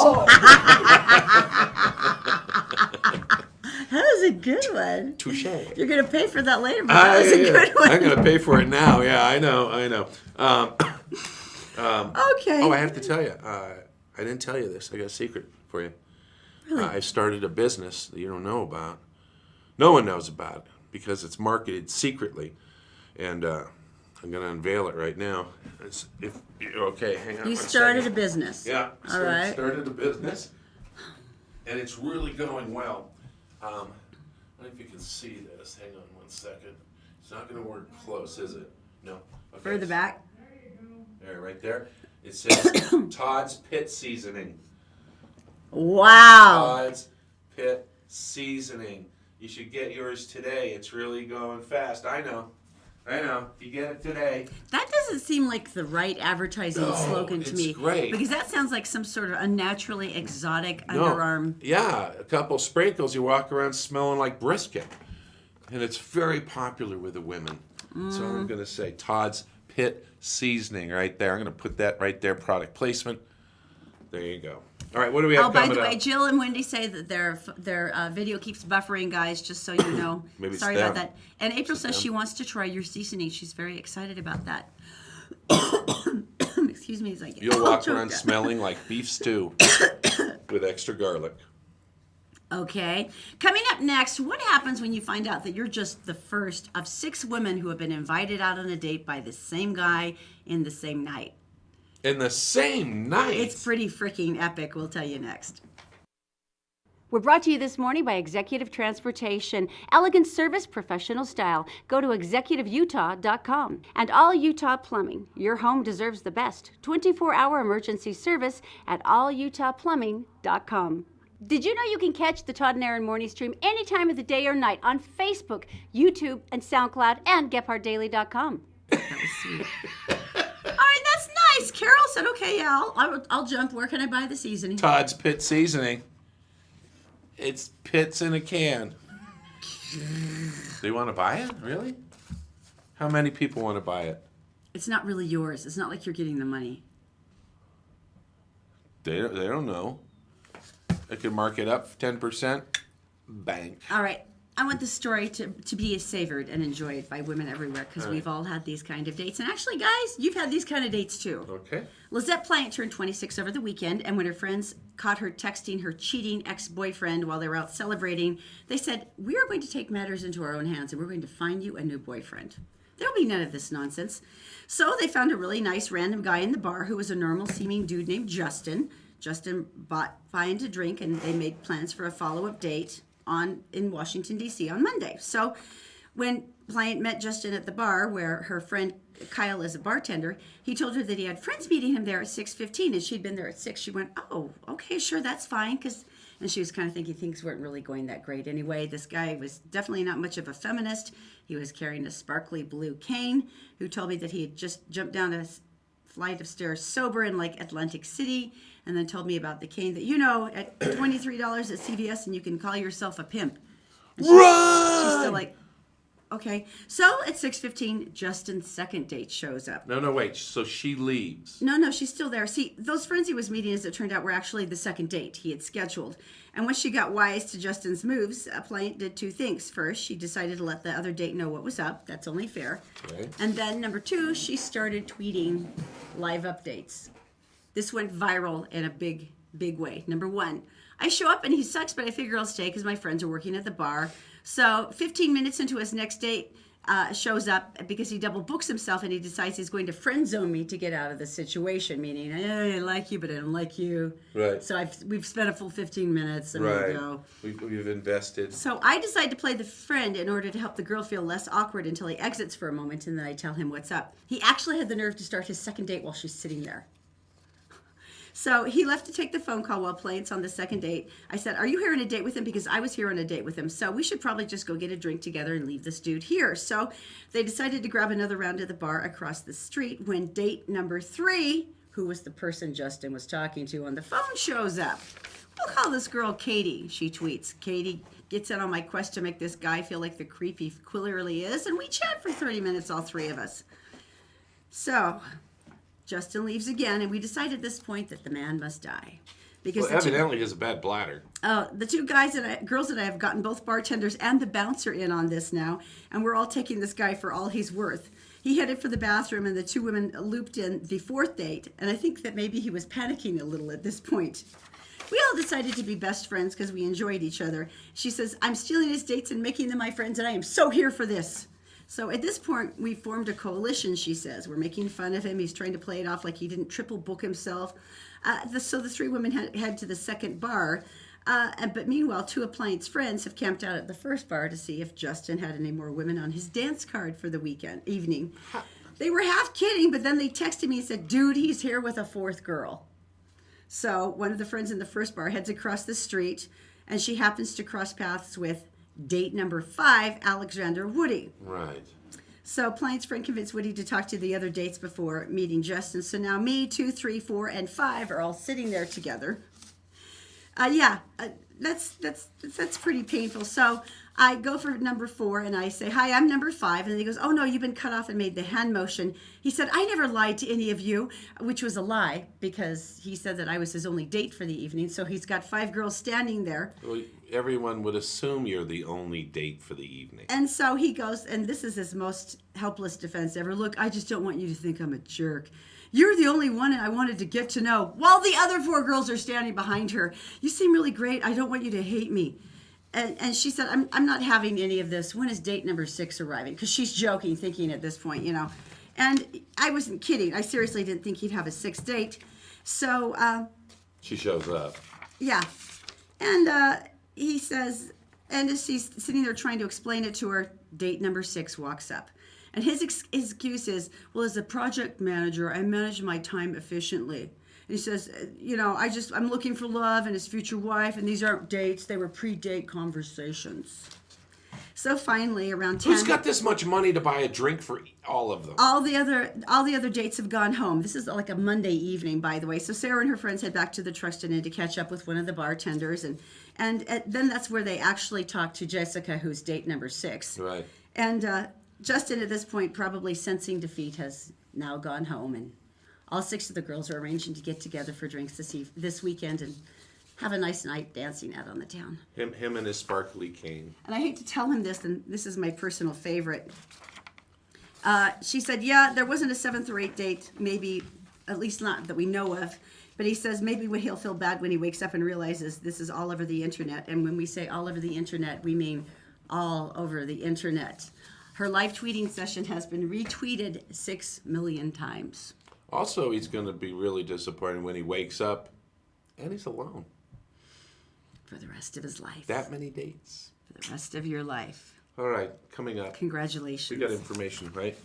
That was a good one. Touche. You're going to pay for that later, but that was a good one. I'm going to pay for it now. Yeah, I know. Okay. Oh, I have to tell you. I didn't tell you this. I got a secret for you. Really? I started a business that you don't know about. No one knows about it because it's marketed secretly. And I'm going to unveil it right now. If you're okay, hang on. You started a business. Yeah. All right. Started a business. And it's really going well. I don't know if you can see this. Hang on one second. It's not going to work close, is it? No. Okay. Further back. There, right there. It says Todd's Pit Seasoning. Wow. Todd's Pit Seasoning. You should get yours today. It's really going fast. I know. I know. You get it today. That doesn't seem like the right advertising slogan to me. It's great. Because that sounds like some sort of unnaturally exotic underarm. Yeah, a couple sprinkles, you walk around smelling like brisket. And it's very popular with the women. So I'm going to say Todd's Pit Seasoning right there. I'm going to put that right there, product placement. There you go. All right, what do we have coming up? Oh, by the way, Jill and Wendy say that their video keeps buffering, guys, just so you know. Maybe Sorry it's about them. that. And April says she wants to try your seasoning. She's very excited about that. Excuse me as I get You'll walk around smelling like beef stew with extra garlic. Okay. Coming up next, what happens when you find out that you're just the first of 6 women who have been invited out on a date by the same guy in the same night? In the same night? It's pretty freaking epic. We'll tell you next. We're brought to you this morning by Executive Transportation. Elegant service, professional style. Go to executiveutah.com. And All Utah Plumbing. Your home deserves the best. 24-hour emergency service at allutahplumbing.com. Did you know you can catch the Todd and Erin morning stream any time of the day or night on Facebook, YouTube, and SoundCloud, and GephardtDaily.com? That was sweet. All right, that's nice. Carol said, okay, yeah, I'll jump. Where can I buy the seasoning? Todd's Pit Seasoning. It's pits in a can. Do you want to buy it? Really? How many people want to buy it? It's not really yours. It's not like you're getting the money. They don't know. I could mark it up 10%. Bank. All right. I want the story to be savored and enjoyed by women everywhere because we've all had these kind of dates. And actually, guys, you've had these kind of dates too. Okay. Lizette Pliant turned 26 over the weekend, and when her friends caught her texting her cheating ex-boyfriend while they were out celebrating, they said, we are going to take matters into our own hands and we're going to find you a new boyfriend. There'll be none of this nonsense. So they found a really nice random guy in the bar who was a normal-seeming dude named Justin. Justin bought Pliant a drink, and they made plans for a follow-up date in Washington, D.C. on Monday. So when Pliant met Justin at the bar where her friend Kyle is a bartender, he told her that he had friends meeting him there at 6:15, and she'd been there at 6. She went, oh, okay, sure, that's fine. And she was kind of thinking things weren't really going that great anyway. This guy was definitely not much of a feminist. He was carrying a sparkly blue cane, who told me that he had just jumped down a flight of stairs sober in like Atlantic City, and then told me about the cane that, at $23 at CVS, and you can call yourself a pimp. And she's still like, okay. So at 6:15, Justin's second date shows up. No, wait. So she leaves. No, she's still there. See, those friends he was meeting, as it turned out, were actually the second date he had scheduled. And when she got wise to Justin's moves, Pliant did 2 things. First, she decided to let the other date know what was up. That's only fair. Okay. And then, number 2, she started tweeting live updates. This went viral in a big, big way. Number 1, I show up and he sucks, but I figure I'll stay because my friends are working at the bar. So 15 minutes into his next date, shows up because he double books himself and he decides he's going to friend zone me to get out of the situation, meaning I like you, but I don't like you. Right. So we've spent a full 15 minutes and Right. we go. We've invested. So I decide to play the friend in order to help the girl feel less awkward until he exits for a moment, and then I tell him what's up. He actually had the nerve to start his second date while she's sitting there. So he left to take the phone call while Pliant's on the second date. I said, are you here on a date with him? Because I was here on a date with him. So we should probably just go get a drink together and leave this dude here. So they decided to grab another round at the bar across the street when date number 3, who was the person Justin was talking to on the phone, shows up. We'll call this girl Katie, she tweets. Katie gets in on my quest to make this guy feel like the creep he clearly is, and we chat for 30 minutes, all 3 of us. So Justin leaves again, and we decide at this point that the man must die. Because evidently he has a bad bladder. The 2 girls that I have gotten both bartenders and the bouncer in on this now, and we're all taking this guy for all he's worth. He headed for the bathroom, and the 2 women looped in the 4th date, and I think that maybe he was panicking a little at this point. We all decided to be best friends because we enjoyed each other. She says, I'm stealing his dates and making them my friends, and I am so here for this. So at this point, we formed a coalition, she says. We're making fun of him. He's trying to play it off like he didn't triple book himself. So the 3 women head to the second bar. But meanwhile, 2 of Pliant's friends have camped out at the first bar to see if Justin had any more women on his dance card for the evening. They were half kidding, but then they texted me and said, dude, he's here with a 4th girl. So one of the friends in the first bar heads across the street, and she happens to cross paths with date number 5, Alexander Woody. Right. So Plain's friend convinced Woody to talk to the other dates before meeting Justin. So now me, 2, 3, 4, and 5 are all sitting there together. That's pretty painful. So I go for number 4 and I say, "Hi, I'm number 5." And then he goes, "Oh no, you've been cut off," and made the hand motion. He said, "I never lied to any of you," which was a lie because he said that I was his only date for the evening. So he's got 5 girls standing there. Well, everyone would assume you're the only date for the evening. And so he goes, and this is his most helpless defense ever. "Look, I just don't want you to think I'm a jerk. You're the only one I wanted to get to know, while the other 4 girls are standing behind her. You seem really great. I don't want you to hate me." And she said, I'm not having any of this. When is date number 6 arriving? Because she's joking, thinking at this point, you know. And I wasn't kidding. I seriously didn't think he'd have a 6th date. So she shows up. Yeah. And he says, and as she's sitting there trying to explain it to her, date number 6 walks up. And his excuse is, "Well, as a project manager, I manage my time efficiently." And he says, "You know, I'm looking for love and his future wife, and these aren't dates. They were pre-date conversations." So finally, around 10... Who's got this much money to buy a drink for all of them? All the other dates have gone home. This is like a Monday evening, by the way. So Sarah and her friends head back to the Truxton Inn to catch up with one of the bartenders. And then that's where they actually talk to Jessica, who's date number 6. Right. And Justin, at this point, probably sensing defeat, has now gone home. And all 6 of the girls are arranging to get together for drinks this weekend and have a nice night dancing out on the town. Him and his sparkly cane. And I hate to tell him this, and this is my personal favorite. She said, "Yeah, there wasn't a 7th or 8th date, maybe, at least not that we know of." But he says maybe he'll feel bad when he wakes up and realizes this is all over the internet. And when we say all over the internet, we mean all over the internet. Her live tweeting session has been retweeted 6 million times. Also, he's going to be really disappointed when he wakes up and he's alone. For the rest of his life. That many dates. For the rest of your life. All right, coming up. Congratulations. We got information, right?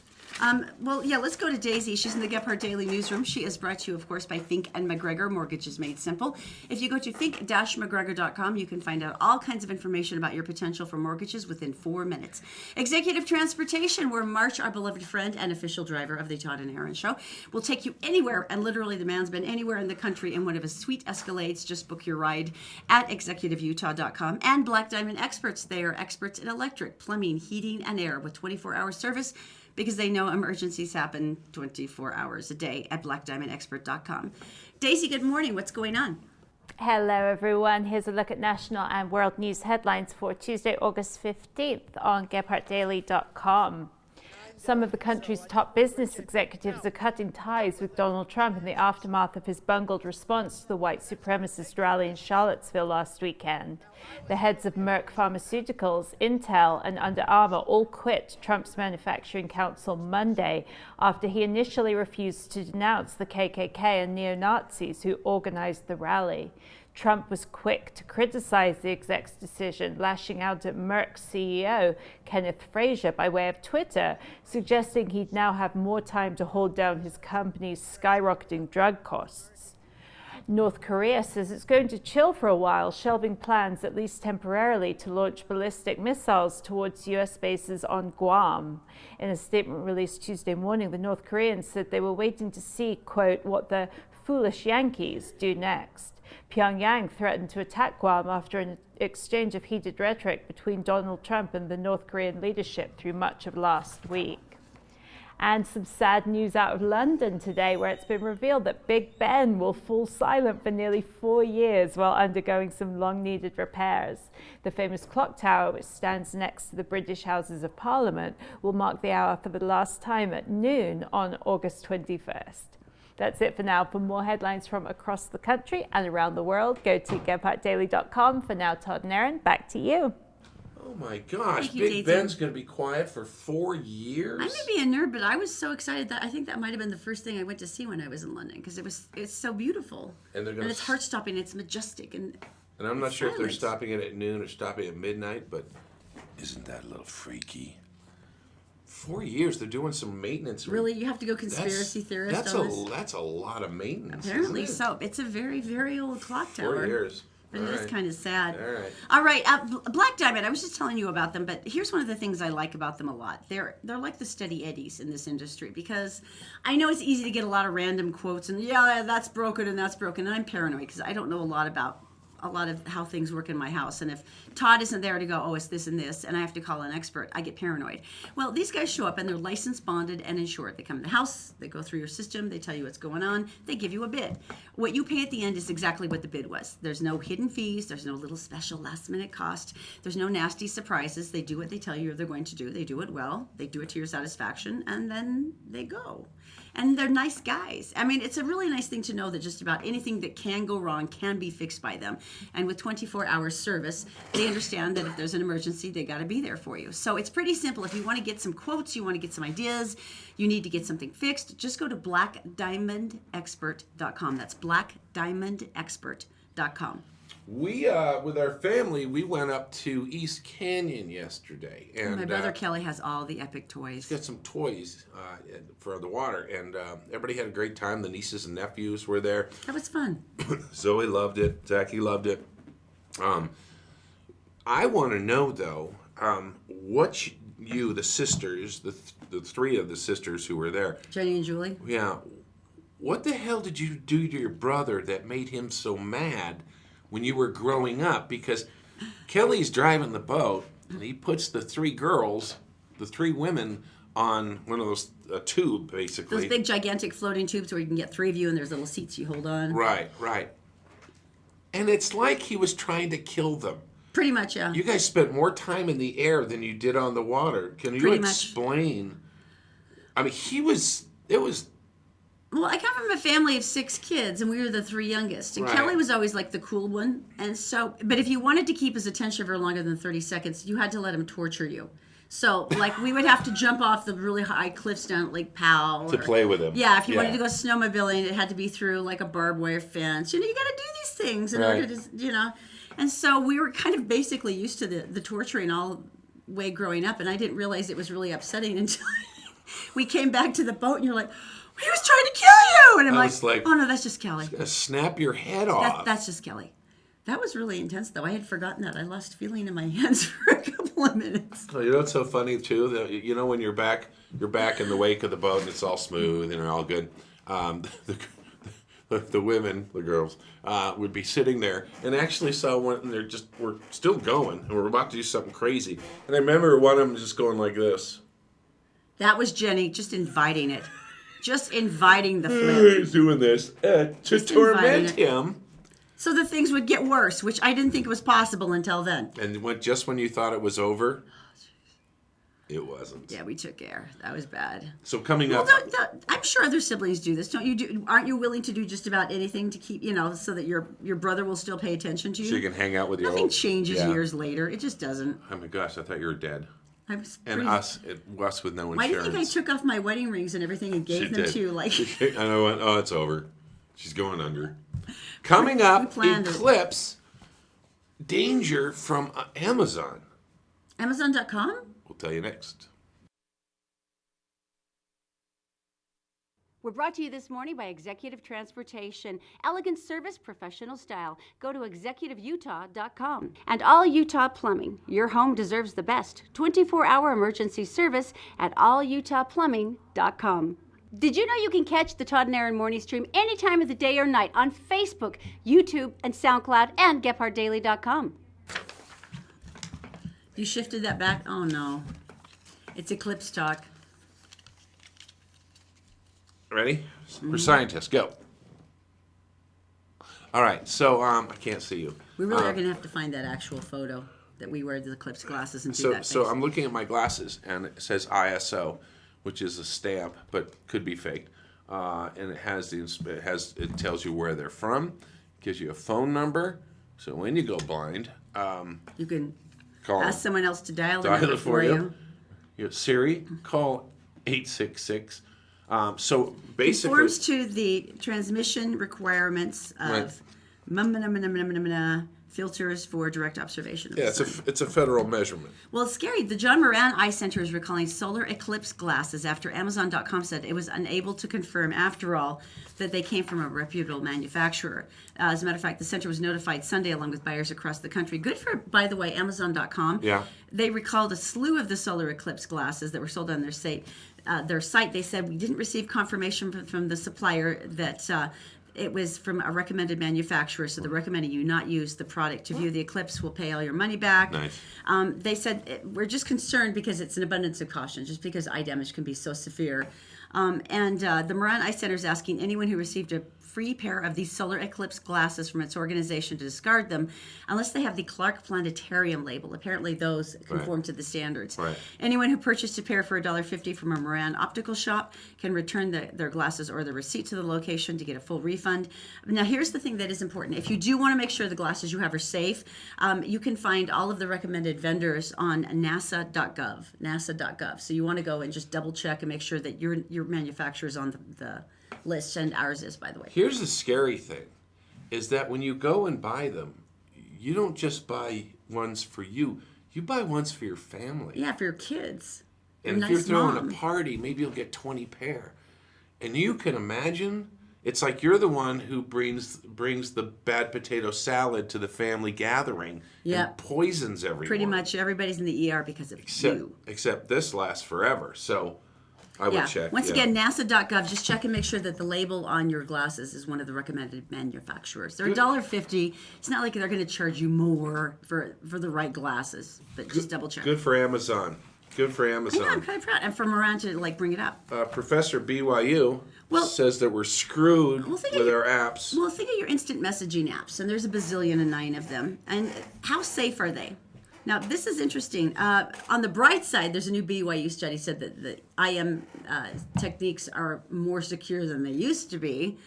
Well, yeah, let's go to Daisy. She's in the Gephardt Daily Newsroom. She is brought to you, of course, by Fink and McGregor, Mortgages Made Simple. If you go to fink-mcgregor.com, you can find out all kinds of information about your potential for mortgages within 4 minutes. Executive Transportation, where March, our beloved friend and official driver of the Todd and Erin Show, will take you anywhere, and literally the man's been anywhere in the country in one of his sweet Escalades. Just book your ride at executiveutah.com. And Black Diamond Experts, they are experts in electric, plumbing, heating, and air with 24-hour service, because they know emergencies happen 24 hours a day at blackdiamondexpert.com. Daisy, good morning. What's going on? Hello, everyone. Here's a look at national and world news headlines for Tuesday, August 15th on GephartDaily.com. Some of the country's top business executives are cutting ties with Donald Trump in the aftermath of his bungled response to the white supremacist rally in Charlottesville last weekend. The heads of Merck Pharmaceuticals, Intel, and Under Armour all quit Trump's manufacturing council Monday after he initially refused to denounce the KKK and neo-Nazis who organized the rally. Trump was quick to criticize the exec's decision, lashing out at Merck's CEO, Kenneth Frazier, by way of Twitter, suggesting he'd now have more time to hold down his company's skyrocketing drug costs. North Korea says it's going to chill for a while, shelving plans, at least temporarily, to launch ballistic missiles towards U.S. bases on Guam. In a statement released Tuesday morning, the North Koreans said they were waiting to see, quote, what the foolish Yankees do next. Pyongyang threatened to attack Guam after an exchange of heated rhetoric between Donald Trump and the North Korean leadership through much of last week. And some sad news out of London today, where it's been revealed that Big Ben will fall silent for nearly 4 years while undergoing some long-needed repairs. The famous clock tower, which stands next to the British Houses of Parliament, will mark the hour for the last time at noon on August 21st. That's it for now. For more headlines from across the country and around the world, go to GephartDaily.com. For now, Todd and Erin, back to you. Oh my gosh, Thank you, Big Daisy. Ben's going to be quiet for 4 years? I may be a nerd, but I was so excited that I think that might have been the first thing I went to see when I was in London, because it's so beautiful. And it's heart-stopping, it's majestic. And I'm not sure if they're silent. stopping it at noon or stopping at midnight, but isn't that a little freaky? 4 years, they're doing some maintenance. Really, you have to go conspiracy theorist on this? That's a lot of maintenance. Apparently isn't it? so. It's a very, very old clock tower. 4 years. But it is kind of sad. All right. Black Diamond, I was just telling you about them, but here's one of the things I like about them a lot. They're like the steady eddies in this industry, because I know it's easy to get a lot of random quotes and, yeah, that's broken and that's broken. And I'm paranoid because I don't know a lot of how things work in my house. And if Todd isn't there to go, oh, it's this and this, and I have to call an expert, I get paranoid. Well, these guys show up and they're licensed, bonded, and insured. They come to the house, they go through your system, they tell you what's going on, they give you a bid. What you pay at the end is exactly what the bid was. There's no hidden fees, there's no little special last minute cost, there's no nasty surprises. They do what they tell you they're going to do. They do it well, they do it to your satisfaction, and then they go. And they're nice guys. I mean, it's a really nice thing to know that just about anything that can go wrong can be fixed by them. And with 24-hour service, they understand that if there's an emergency, they got to be there for you. So it's pretty simple. If you want to get some quotes, you want to get some ideas, you need to get something fixed, just go to blackdiamondexpert.com. That's blackdiamondexpert.com. We, with our family, we went up to East Canyon yesterday. And my brother Kelly has all the epic toys. He's got some toys for the water, and everybody had a great time. The nieces and nephews were there. That was fun. Zoe loved it. Zachy loved it. I want to know, though, what you, the sisters, the three of the sisters who were there. Jenny and Julie? Yeah. What the hell did you do to your brother that made him so mad when you were growing up? Because Kelly's driving the boat, and he puts the three women, on one of those, a tube, basically. Those big, gigantic floating tubes where you can get three of you, and there's little seats you hold on. Right. And it's like he was trying to kill them. Pretty much, yeah. You guys spent more time in the air than you did on the water. Can you explain? I mean, it was... Well, I come from a family of 6 kids, and we were the 3 youngest. And Kelly was always like the cool one. And so, but if you wanted to keep his attention for longer than 30 seconds, you had to let him torture you. So, like, we would have to jump off the really high cliffs down at Lake Powell. To play with him. Yeah, if you wanted to go snowmobiling, it had to be through, like, a barbed wire fence. You know, you got to do these things in order to, you know. And so we were kind of basically used to the torturing all the way growing up, and I didn't realize it was really upsetting until we came back to the boat, and you're like, he was trying to kill you! And I'm like, oh, no, that's just Kelly. Snap your head off. That's just Kelly. That was really intense, though. I had forgotten that. I lost feeling in my hands for a couple of minutes. You know what's so funny, too? That, you know, when you're back in the wake of the boat and it's all smooth and all good, the women, the girls, would be sitting there and actually saw one, and we're still going, and we're about to do something crazy. And I remember one of them just going like this. That was Jenny, just inviting it. Just inviting the flip. He's doing this to torment him. So the things would get worse, which I didn't think was possible until then. And just when you thought it was over, it wasn't. Yeah, we took air. That was bad. So coming up... I'm sure other siblings do this. Aren't you willing to do just about anything to keep, so that your brother will still pay attention to you? So you can hang out with your Nothing changes years later. It just doesn't. Oh my gosh, I thought you were dead. Us with no insurance. Why do you think I took off my wedding rings and everything and gave them to you? Like, and I went, oh, it's over. She's going under. Coming up, Eclipse, danger from Amazon. Amazon.com? We'll tell you next. We're brought to you this morning by Executive Transportation. Elegant service, professional style. Go to executiveutah.com. And all Utah Plumbing. Your home deserves the best. 24-hour emergency service at allutahplumbing.com. Did you know you can catch the Todd and Erin morning stream any time of the day or night on Facebook, YouTube, and SoundCloud, and GephardtDaily.com? You shifted that back? Oh, no. It's Eclipse talk. Ready? We're scientists. Go. All right. So I can't see you. We really are going to have to find that actual photo that we wear the Eclipse glasses and do that. So I'm looking at my glasses, and it says ISO, which is a stamp, but could be faked. And it tells you where they're from, gives you a phone number. So when you go blind, you can call ask someone else to dial it for you. Siri, call 866. So basically, conforms to the transmission requirements of filters for direct observation of Yeah, the sun. it's a federal measurement. Well, it's scary. The John Moran Eye Center is recalling solar eclipse glasses after Amazon.com said it was unable to confirm, after all, that they came from a reputable manufacturer. As a matter of fact, the center was notified Sunday along with buyers across the country. Good for, by the way, Amazon.com. Yeah. They recalled a slew of the solar eclipse glasses that were sold on their site. They said, we didn't receive confirmation from the supplier that it was from a recommended manufacturer, so they're recommending you not use the product to view the eclipse. We'll pay all your money back. Nice. They said, we're just concerned because it's an abundance of caution, just because eye damage can be so severe. The Moran Eye Center is asking anyone who received a free pair of these solar eclipse glasses from its organization to discard them unless they have the Clark Planetarium label. Apparently those conform to the standards. Right. Anyone who purchased a pair for $1.50 from a Moran optical shop can return their glasses or the receipt to the location to get a full refund. Now here's the thing that is important. If you do want to make sure the glasses you have are safe, you can find all of the recommended vendors on nasa.gov. So you want to go and just double check and make sure that your manufacturer is on the list, and ours is, by the way. Here's the scary thing, is that when you go and buy them, you don't just buy ones for you. You buy ones for your family. Yeah, for your kids. And if you're throwing a party, maybe you'll get 20 pair. And you can imagine, it's like you're the one who brings the bad potato salad to the family gathering and poisons everyone. Pretty much everybody's in the ER because of you. Except this lasts forever, so I would check. Once again, nasa.gov, just check and make sure that the label on your glasses is one of the recommended manufacturers. They're $1.50. It's not like they're going to charge you more for the right glasses, but just double check. Good for Amazon. Good for I Amazon. know, I'm kind of proud. And for Moran to bring it up. Professor BYU says that we're screwed with our apps. Well, think of your instant messaging apps, and there's a bazillion and 9 of them. And how safe are they? Now, this is interesting. On the bright side, there's a new BYU study said that the IM techniques are more secure than they used to be,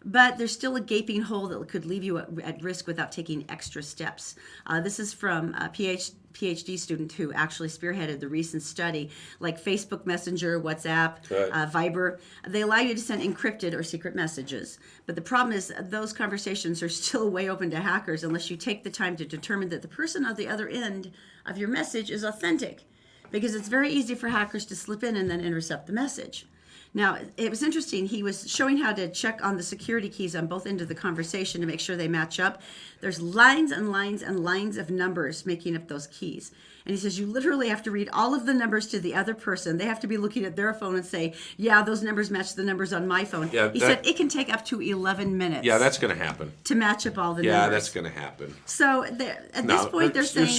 but there's still a gaping hole that could leave you at risk without taking extra steps. This is from a PhD student who actually spearheaded the recent study, like Facebook Messenger, WhatsApp, Viber. They allow you to send encrypted or secret messages. But the problem is those conversations are still way open to hackers unless you take the time to determine that the person on the other end of your message is authentic. Because it's very easy for hackers to slip in and then intercept the message. Now, it was interesting. He was showing how to check on the security keys on both ends of the conversation to make sure they match up. There's lines and lines and lines of numbers making up those keys. And he says you literally have to read all of the numbers to the other person. They have to be looking at their phone and say, yeah, those numbers match the numbers on my phone. Yeah, he said it can take up to 11 minutes. Yeah, that's going to happen. To match up all the numbers. Yeah, that's going to happen. So at this point, they're saying...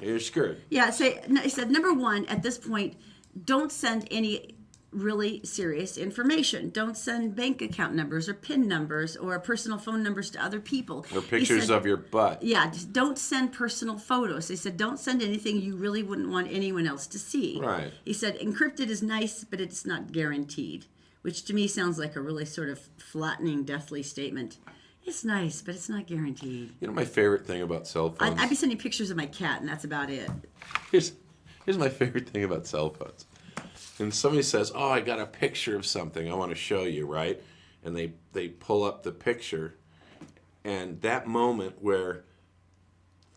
You're screwed. Yeah, he said, number one, at this point, don't send any really serious information. Don't send bank account numbers or PIN numbers or personal phone numbers to other people. Or pictures of your butt. Yeah, just don't send personal photos. He said, don't send anything you really wouldn't want anyone else to see. Right. He said, encrypted is nice, but it's not guaranteed, which to me sounds like a really sort of flattening, deathly statement. It's nice, but it's not guaranteed. You know my favorite thing about cell phones? I'd be sending pictures of my cat, and that's about it. Here's my favorite thing about cell phones. And somebody says, oh, I got a picture of something I want to show you, right? And they pull up the picture. And that moment where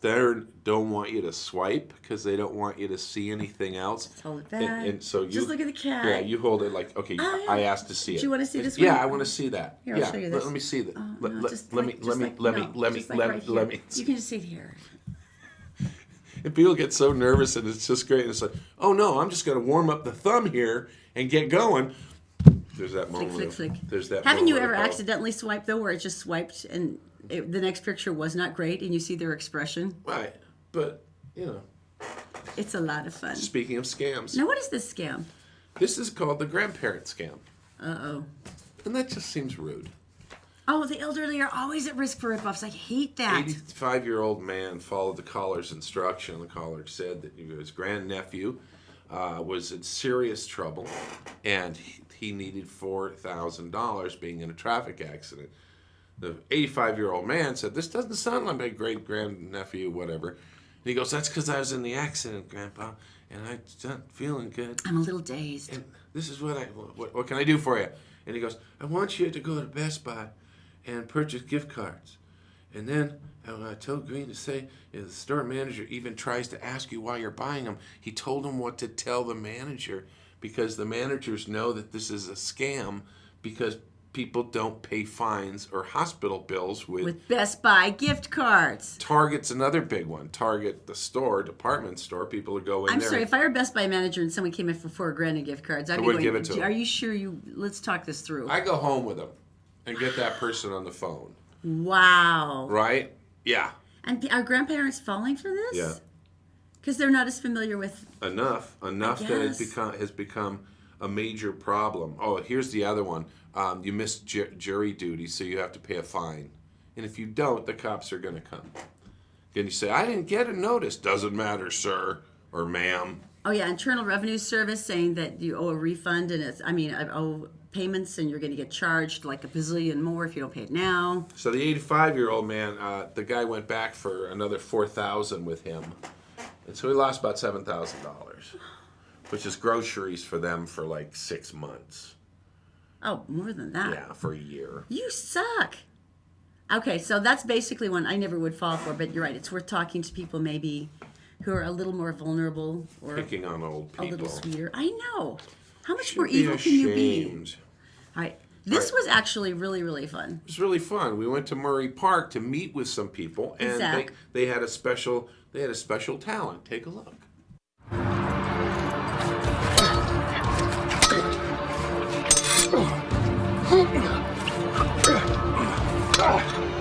they don't want you to swipe because they don't want you to see anything else. Just hold it back. And so you just look at the cat. Yeah, you hold it like, okay, I asked to see it. Do you want to see this one? Yeah, I want to see that. Here, I'll show you this. Let me see that. Let me. You can just see it here. And people get so nervous, and it's just great. And it's like, oh no, I'm just going to warm up the thumb here and get going. There's that moment. Flick. There's that. Haven't you ever accidentally swiped though, where it just swiped and the next picture was not great, and you see their expression? Right, but it's a lot of fun. Speaking of scams, now what is this scam? This is called the grandparent scam. Uh-oh. And that just seems rude. Oh, the elderly are always at risk for ripoffs. I hate that. 85-year-old man followed the caller's instruction. The caller said that his grandnephew was in serious trouble, and he needed $4,000 being in a traffic accident. The 85-year-old man said, this doesn't sound like my great-grandnephew, whatever. And he goes, that's because I was in the accident, Grandpa, and I'm not feeling good. I'm a little dazed. And this is what can I do for you? And he goes, I want you to go to Best Buy and purchase gift cards. And then I told Green to say, if the store manager even tries to ask you why you're buying them, he told him what to tell the manager, because the managers know that this is a scam, because people don't pay fines or hospital bills with Best Buy gift cards. Target's another big one. Target, the store, department store, people will go in I'm there. sorry, if I were a Best Buy manager and someone came in for $4,000 in gift cards, I'd be wouldn't going, give it to them. Are you sure let's talk this through. I go home with them and get that person on the phone. Wow. Right? Yeah. And are grandparents falling for this? Yeah. Because they're not as familiar with... Enough that it has become a major problem. Oh, here's the other one. You missed jury duty, so you have to pay a fine. And if you don't, the cops are going to come. Then you say, I didn't get a notice. Doesn't matter, sir or ma'am. Oh, yeah, Internal Revenue Service saying that you owe a refund, and I owe payments, and you're going to get charged like a bazillion more if you don't pay it now. So the 85-year-old man, the guy went back for another $4,000 with him. And so he lost about $7,000, which is groceries for them for like 6 months. Oh, more than that. Yeah, for a year. You suck. Okay, so that's basically one I never would fall for, but you're right. It's worth talking to people maybe who are a little more vulnerable or Picking on old people. a little sweeter. I know. How much more evil can you be? All right. This was actually really, really fun. It was really fun. We went to Murray Park to meet with some people, and Zach. they had a special talent. Take a look.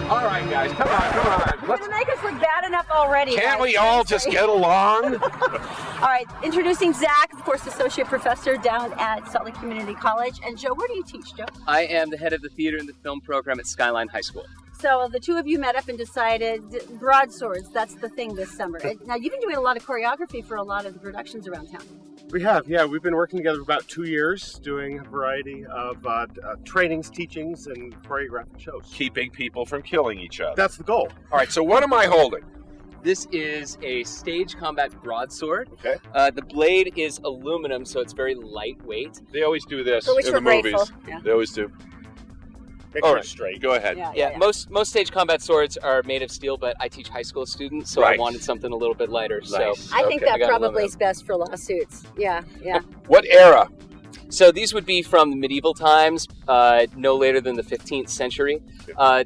All right, guys, come on. You're gonna make us look bad enough already. Can't guys. we all just get along? All right, introducing Zach, of course, associate professor down at Salt Lake Community College. And Joe, where do you teach, Joe? I am the head of the theater and the film program at Skyline High School. So the two of you met up and decided broadswords, that's the thing this summer. Now, you've been doing a lot of choreography for a lot of the productions around town. We have, yeah. We've been working together for about 2 years, doing a variety of trainings, teachings, and choreographic shows. Keeping people from killing each other. That's the goal. All right, so what am I holding? This is a stage combat broadsword. Okay. The blade is aluminum, so it's very lightweight. They always do this For which in we're the movies. grateful. Yeah. They always do. Make All sure right, it's straight. Go ahead. Yeah, most stage combat swords are made of steel, but I teach high school students, so Right. I wanted something a little bit lighter. Nice. So I think Okay. I that got probably aluminum. is best for lawsuits. Yeah. What era? So these would be from the medieval times, no later than the 15th century.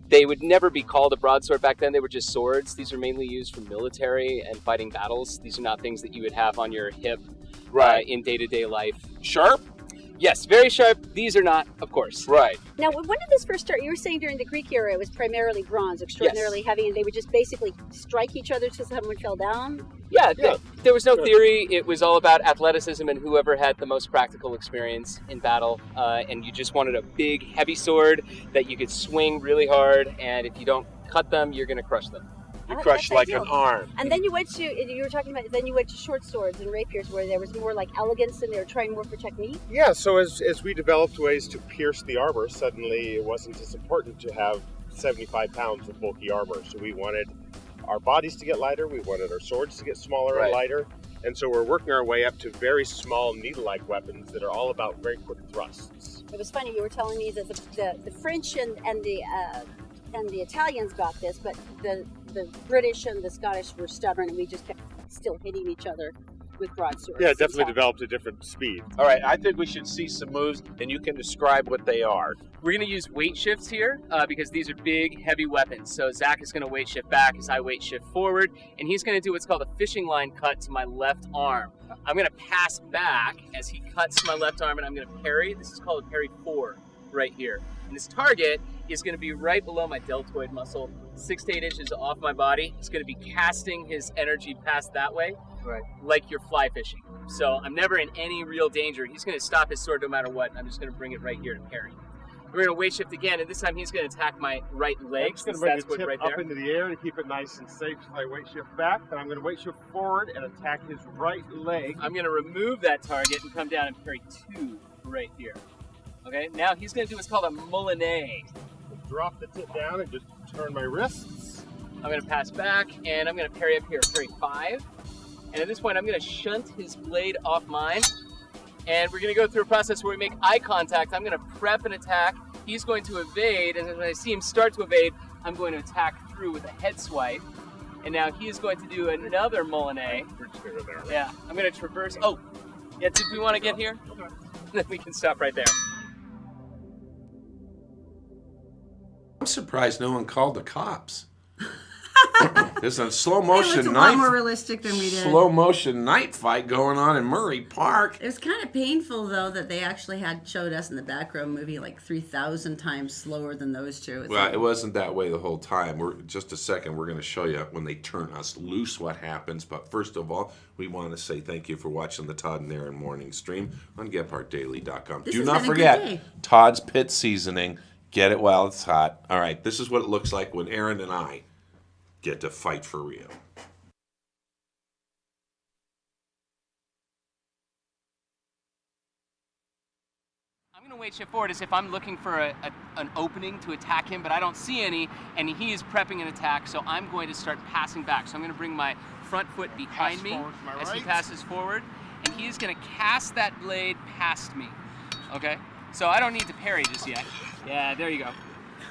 They would never be called a broadsword back then. They were just swords. These are mainly used for military and fighting battles. These are not things that you would have on your hip in day-to-day life. Sharp? Yes, very sharp. These are not, of course. Right. Now, when did this first start? You were saying during the Greek era it was primarily bronze, extraordinarily heavy, and they would just basically strike each other till someone fell down? Yeah, there was no theory. It was all about athleticism and whoever had the most practical experience in battle. And you just wanted a big, heavy sword that you could swing really hard, and if you don't cut them, you're going to crush them. You Oh, crush that's like ideal. an arm. And then you went to, you were talking about, then you went to short swords and rapiers where there was more like elegance and they were trying more for technique? Yeah, so as we developed ways to pierce the armor, suddenly it wasn't as important to have 75 pounds of bulky armor. So we wanted our bodies to get lighter, we wanted our swords to get smaller and lighter. And so we're working our way up to very small needle-like weapons that are all about very quick thrusts. It was funny, you were telling me that the French and the Italians got this, but the British and the Scottish were stubborn, and we just kept still hitting each other with broadswords. Yeah, it definitely developed a different speed. All right, I think we should see some moves, and you can describe what they are. We're going to use weight shifts here because these are big, heavy weapons. So Zach is going to weight shift back as I weight shift forward, and he's going to do what's called a fishing line cut to my left arm. I'm going to pass back as he cuts to my left arm, and I'm going to parry. This is called a parry forward right here. And this target is going to be right below my deltoid muscle, 6 to 8 inches off my body. He's going to be casting his energy past that way, like you're fly fishing. So I'm never in any real danger. He's going to stop his sword no matter what. I'm just going to bring it right here to parry. We're going to weight shift again, and this time he's going to attack my right leg. I'm just going to bring the tip up into the air to keep it nice and safe as I weight shift back. Then I'm going to weight shift forward and attack his right leg. I'm going to remove that target and come down and parry 2 right here. Okay, now he's going to do what's called a moulinet. Drop the tip down and just turn my wrists. I'm going to pass back, and I'm going to parry up here, parry 5. And at this point, I'm going to shunt his blade off mine. And we're going to go through a process where we make eye contact. I'm going to prep an attack. He's going to evade, and when I see him start to evade, I'm going to attack through with a head swipe. And now he is going to do another Molinet. Yeah, I'm going to traverse. Oh, yeah, did we want to get here? Then we can stop right there. I'm surprised no one called the cops. There's a slow motion It was a knife. lot more realistic than we did. Slow motion night fight going on in Murray Park. It was kind of painful though that they actually showed us in the back row movie like 3,000 times slower than those two. Well, it wasn't that way the whole time. Just a second, we're going to show you when they turn us loose what happens. But first of all, we want to say thank you for watching the Todd and Erin morning stream on GetPartDaily.com. Do not forget Todd's Pit Seasoning. Get it while it's hot. All right, this is what it looks like when Erin and I get to fight for real. I'm going to weight shift forward as if I'm looking for an opening to attack him, but I don't see any, and he is prepping an attack, so I'm going to start passing back. So I'm going to bring my front foot behind me as he passes forward, and he is going to cast that blade past me. Okay? So I don't need to parry just yet. Yeah, there you go.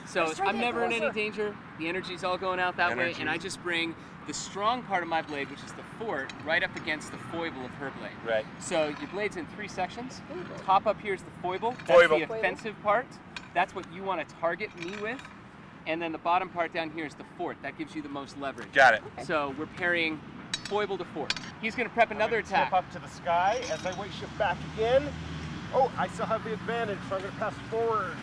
So I'm never in any danger. The energy's all going out that way, and I just bring the strong part of my blade, which is the fort, right up against the foible of her blade. Right. So your blade's in 3 sections. Top up here is the foible. That's the offensive part. That's what you want to target me with. And then the bottom part down here is the fort. That gives you the most leverage. Got it. Okay. So we're parrying foible to fort. He's going to prep another attack. Step up to the sky as I weight shift back again. Oh, I still have the advantage, so I'm going to pass forward.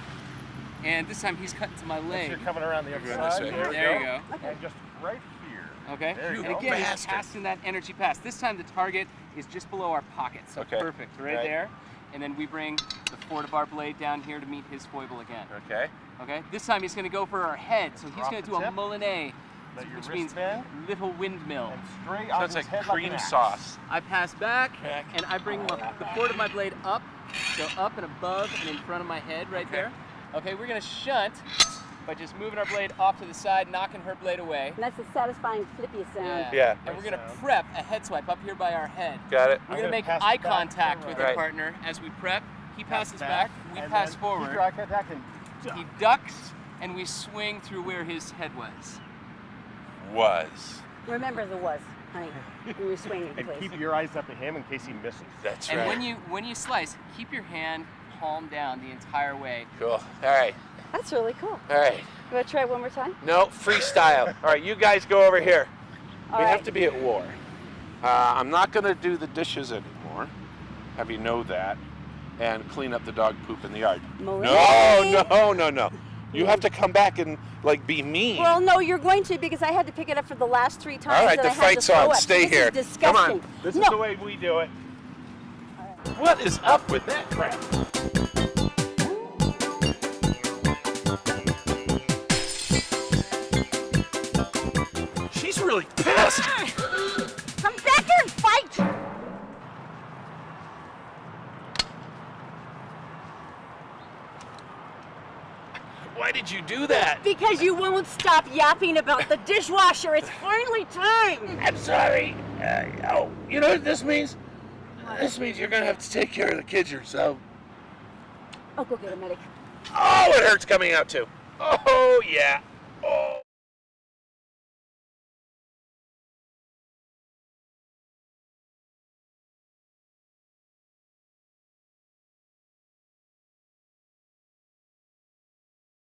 And this time he's cutting to my leg. So you're coming around the other You're side. There you go. Okay. And just right here. Okay. There you and go. again, he's casting that energy pass. This time the target is just below our pocket. So perfect, right there. And then we bring the fort of our blade down here to meet his foible again. Okay. Okay. This time he's going to go for our head. So he's going to do a Molinet, which means little windmill. And straight So it's like cream sauce. I pass back, and I bring the fort of my blade up. So up and above and in front of my head right there. Okay, we're going to shunt by just moving our blade off to the side, knocking her blade away. And that's a satisfying flippy sound. Yeah. And we're going to prep a head swipe up here by our head. Got it. We're going to make eye contact with our partner as we prep. He passes back, we pass forward. He ducks, and we swing through where his head was. Remember the was, honey, when you're swinging, And please. keep your eyes up at him in case he misses. That's And when you slice, keep your hand palm down the entire way. Cool. All right. That's really cool. All right. You want to try it one more time? No, freestyle. All right, you guys go over here. All we right. have to be at war. I'm not going to do the dishes anymore. Have you know that? And clean up the dog poop in the yard. No. You have to come back and be mean. Well, no, you're going to because I had to pick it up for the last 3 times. All right, that the I had fight's to throw on. up. Stay This here. Is disgusting. Come on. This is the way we do it. What is up with that crap? She's really pissed. Come back here and fight! Why did you do that? Because you won't stop yapping about the dishwasher. It's finally time. I'm sorry. You know what this means? This means you're going to have to take care of the kids yourself. Oh, go get a medic. Oh, it hurts coming out too. Oh, yeah. Oh.